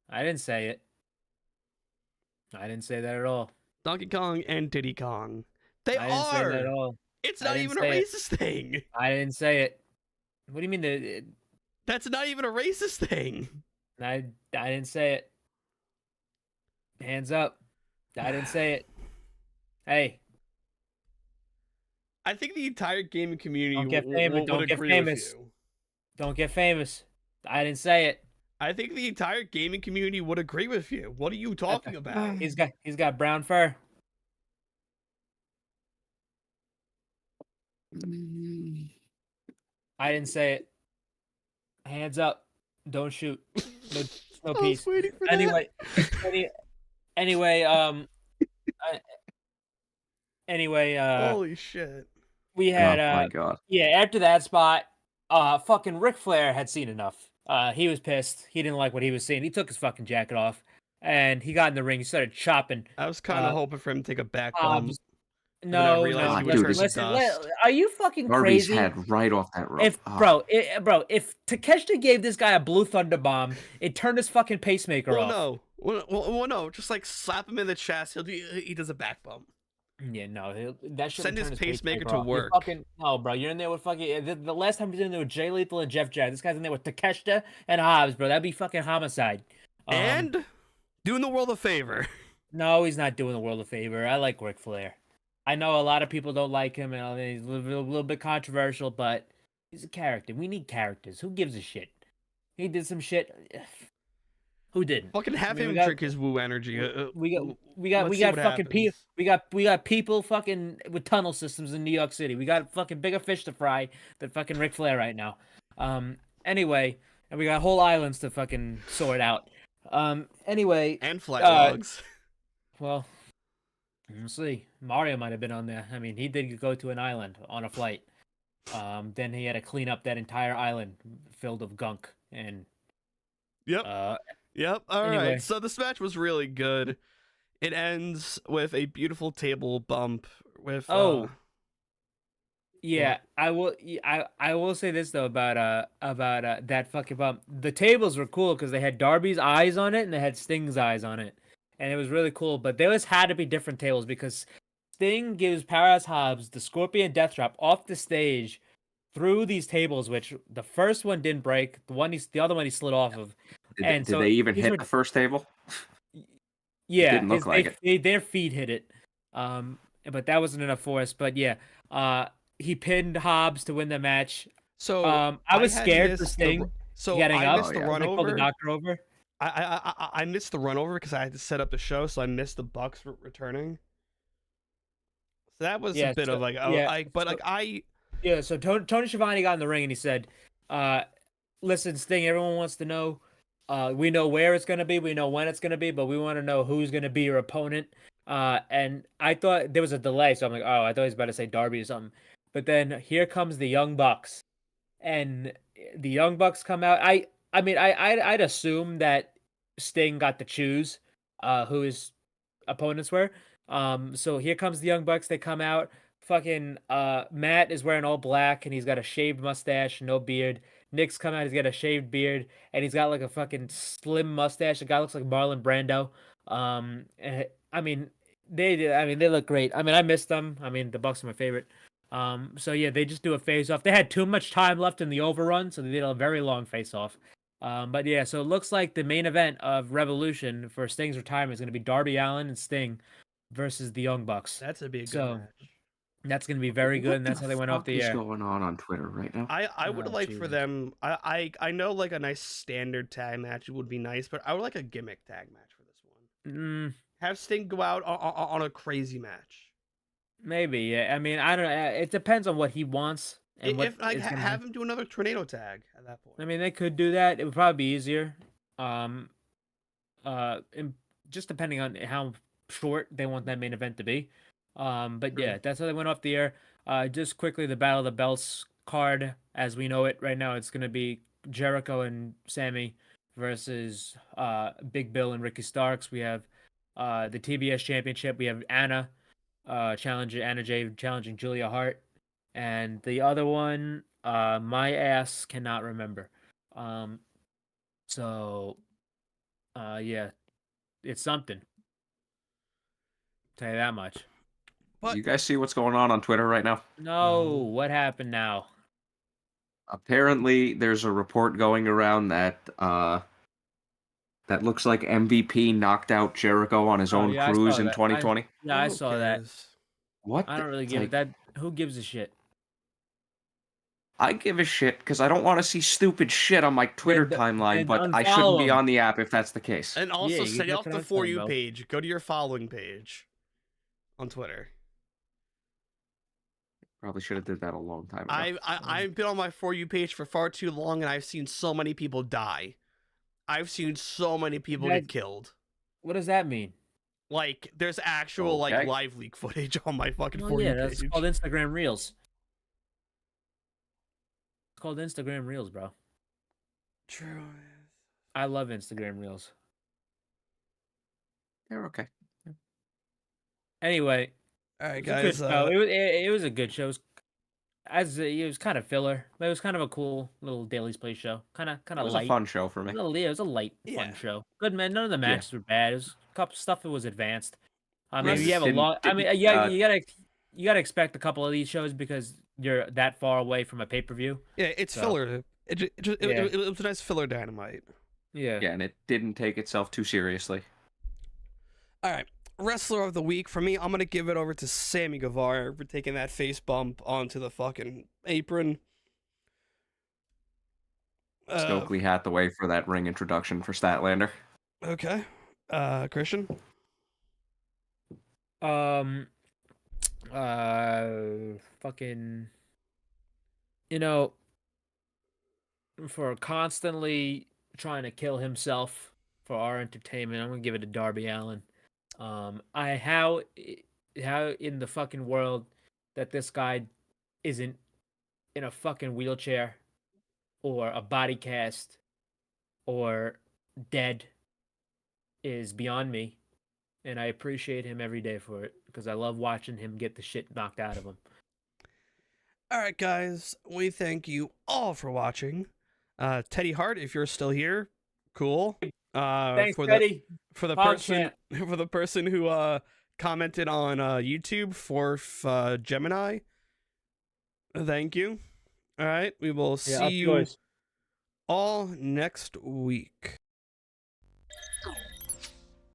I didn't say it. I didn't say that at all. Donkey Kong and Diddy Kong. They I didn't say that at are. all. It's I not didn't even a say it. racist thing. I didn't say it. What do you mean? That's not even a racist thing. I didn't say it. Hands up. I didn't say it. Hey. I think the entire gaming community Don't get famous. would Don't get agree famous. with you. Don't get famous. I didn't say it. I think the entire gaming community would agree with you. What are you talking about? He's got brown fur. I didn't say it. Hands up. Don't shoot. No I peace. was waiting for that. Anyway, Holy shit. we had Oh my God. after that spot, fucking Ric Flair had seen enough. He was pissed. He didn't like what he was seeing. He took his fucking jacket off and he got in the ring. He started chopping. I was kind of hoping for him to take a back Hobbs. bump. No, realized he was listen, turning to are you fucking Darby's crazy? head right off that rope. If Oh. if Takeshita gave this guy a blue thunder bomb, it turned his fucking pacemaker off. No. Just like slap him in the chest. He does a back bump. Yeah, no, that should Send his pacemaker to off. work. No, bro, you're in there with fucking the last time he was in there with Jay Lethal and Jeff Jarrett. This guy's in there with Takeshita and Hobbs, bro. That'd be fucking homicide. And doing the world a favor. No, he's not doing the world a favor. I like Ric Flair. I know a lot of people don't like him, and he's a little bit controversial, but he's a character. We need characters. Who gives a shit? He did some shit. Who didn't? Fucking have him drink his woo energy. We got fucking people. We got people fucking with tunnel systems in New York City. We got fucking bigger fish to fry than fucking Ric Flair right now. Anyway, and we got whole islands to fucking sort out. Anyway, and flat dogs. Well, we'll see. Mario might have been on there. I mean, he did go to an island on a flight. Then he had to clean up that entire island filled of gunk and. Yep. Yep. All right. Anyway. So this match was really good. It ends with a beautiful table bump with. Yeah, I will say this though about that fucking bump. The tables were cool because they had Darby's eyes on it and they had Sting's eyes on it, and it was really cool. But there had to be different tables because Sting gives Powerhouse Hobbs the Scorpion Death Drop off the stage through these tables, which the first one didn't break. The other one he slid off of. Did they even hit the first table? Yeah, it didn't look like it. Their feet hit it. But that wasn't enough for us. But yeah, he pinned Hobbs to win the match. So I was scared for Sting getting up. Missed the run over. Called the doctor over. I missed the run over because I had to set up the show, so I missed the Bucks returning. So that was a bit of like, Yeah, so Tony Schiavone got in the ring and he said, listen, Sting, everyone wants to know. We know where it's going to be. We know when it's going to be, but we want to know who's going to be your opponent. And I thought there was a delay, so I'm like, oh, I thought he was about to say Darby or something. But then here comes the Young Bucks. And the Young Bucks come out. I'd assume that Sting got to choose who his opponents were. So here comes the Young Bucks. They come out. Fucking Matt is wearing all black, and he's got a shaved mustache, no beard. Nick's come out, he's got a shaved beard, and he's got like a fucking slim mustache. The guy looks like Marlon Brando. They look great. I mean, I missed them. I mean, the Bucks are my favorite. So yeah, they just do a face off. They had too much time left in the overrun, so they did a very long face off. But yeah, so it looks like the main event of Revolution for Sting's retirement is going to be Darby Allin and Sting versus the Young Bucks. That's a big match. That's going to be very good, and that's how they went off the air. What's going on Twitter right now? I would like for them. I know like a nice standard tag match would be nice, but I would like a gimmick tag match for this one. Have Sting go out on a crazy match. Maybe, yeah. I mean, I don't know. It depends on what he wants. And have him do another tornado tag at that point. I mean, they could do that. It would probably be easier. Just depending on how short they want that main event to be. But yeah, that's how they went off the air. Just quickly, the Battle of the Belts card, as we know it right now, it's going to be Jericho and Sammy versus Big Bill and Ricky Starks. We have the TBS Championship. We have Anna Jay challenging Julia Hart. And the other one, my ass cannot remember. Yeah, it's something. Tell you that much. But you guys see what's going on Twitter right now? No, what happened now? Apparently, there's a report going around that that looks like MVP knocked out Jericho on his own cruise in 2020. I saw that. What? I don't really give it that. Who gives a shit? I give a shit because I don't want to see stupid shit on my Twitter timeline, but I shouldn't be on the app if that's the case. And also, stay off the For You page. Go to your following page on Twitter. Probably should have did that a long time ago. I've been on my For You page for far too long, and I've seen so many people die. I've seen so many people get killed. What does that mean? Like, there's actual like live leak footage on my fucking For You page. That's called Instagram Reels. It's called Instagram Reels, bro. True. I love Instagram Reels. They're okay. Anyway, all right, guys. It was a good show. It was kind of filler, but it was kind of a cool little Daily's Place show. Kind of light. It was a fun show for me. It was a light, fun show. Good, man. None of the matches were bad. It was a couple stuff that was advanced. I mean, you have a long. I mean, you gotta expect a couple of these shows because you're that far away from a pay-per-view. Yeah, it's filler. It was a nice filler Dynamite. Yeah. Yeah, and it didn't take itself too seriously. All right. wrestler of the week for me, I'm gonna give it over to Sammy Guevara for taking that face bump onto the fucking apron. Stokely Hathaway for that ring introduction for Statlander. Okay. Christian? Fucking, you know, for constantly trying to kill himself for our entertainment, I'm gonna give it to Darby Allin. How in the fucking world that this guy isn't in a fucking wheelchair or a body cast or dead is beyond me. And I appreciate him every day for it because I love watching him get the shit knocked out of him. All right, guys. We thank you all for watching. Teddy Hart, if you're still here, cool. Thanks, for Teddy. For the Podcast. person who commented on YouTube, Fourth Gemini. Thank you. All right, we will see you all next week.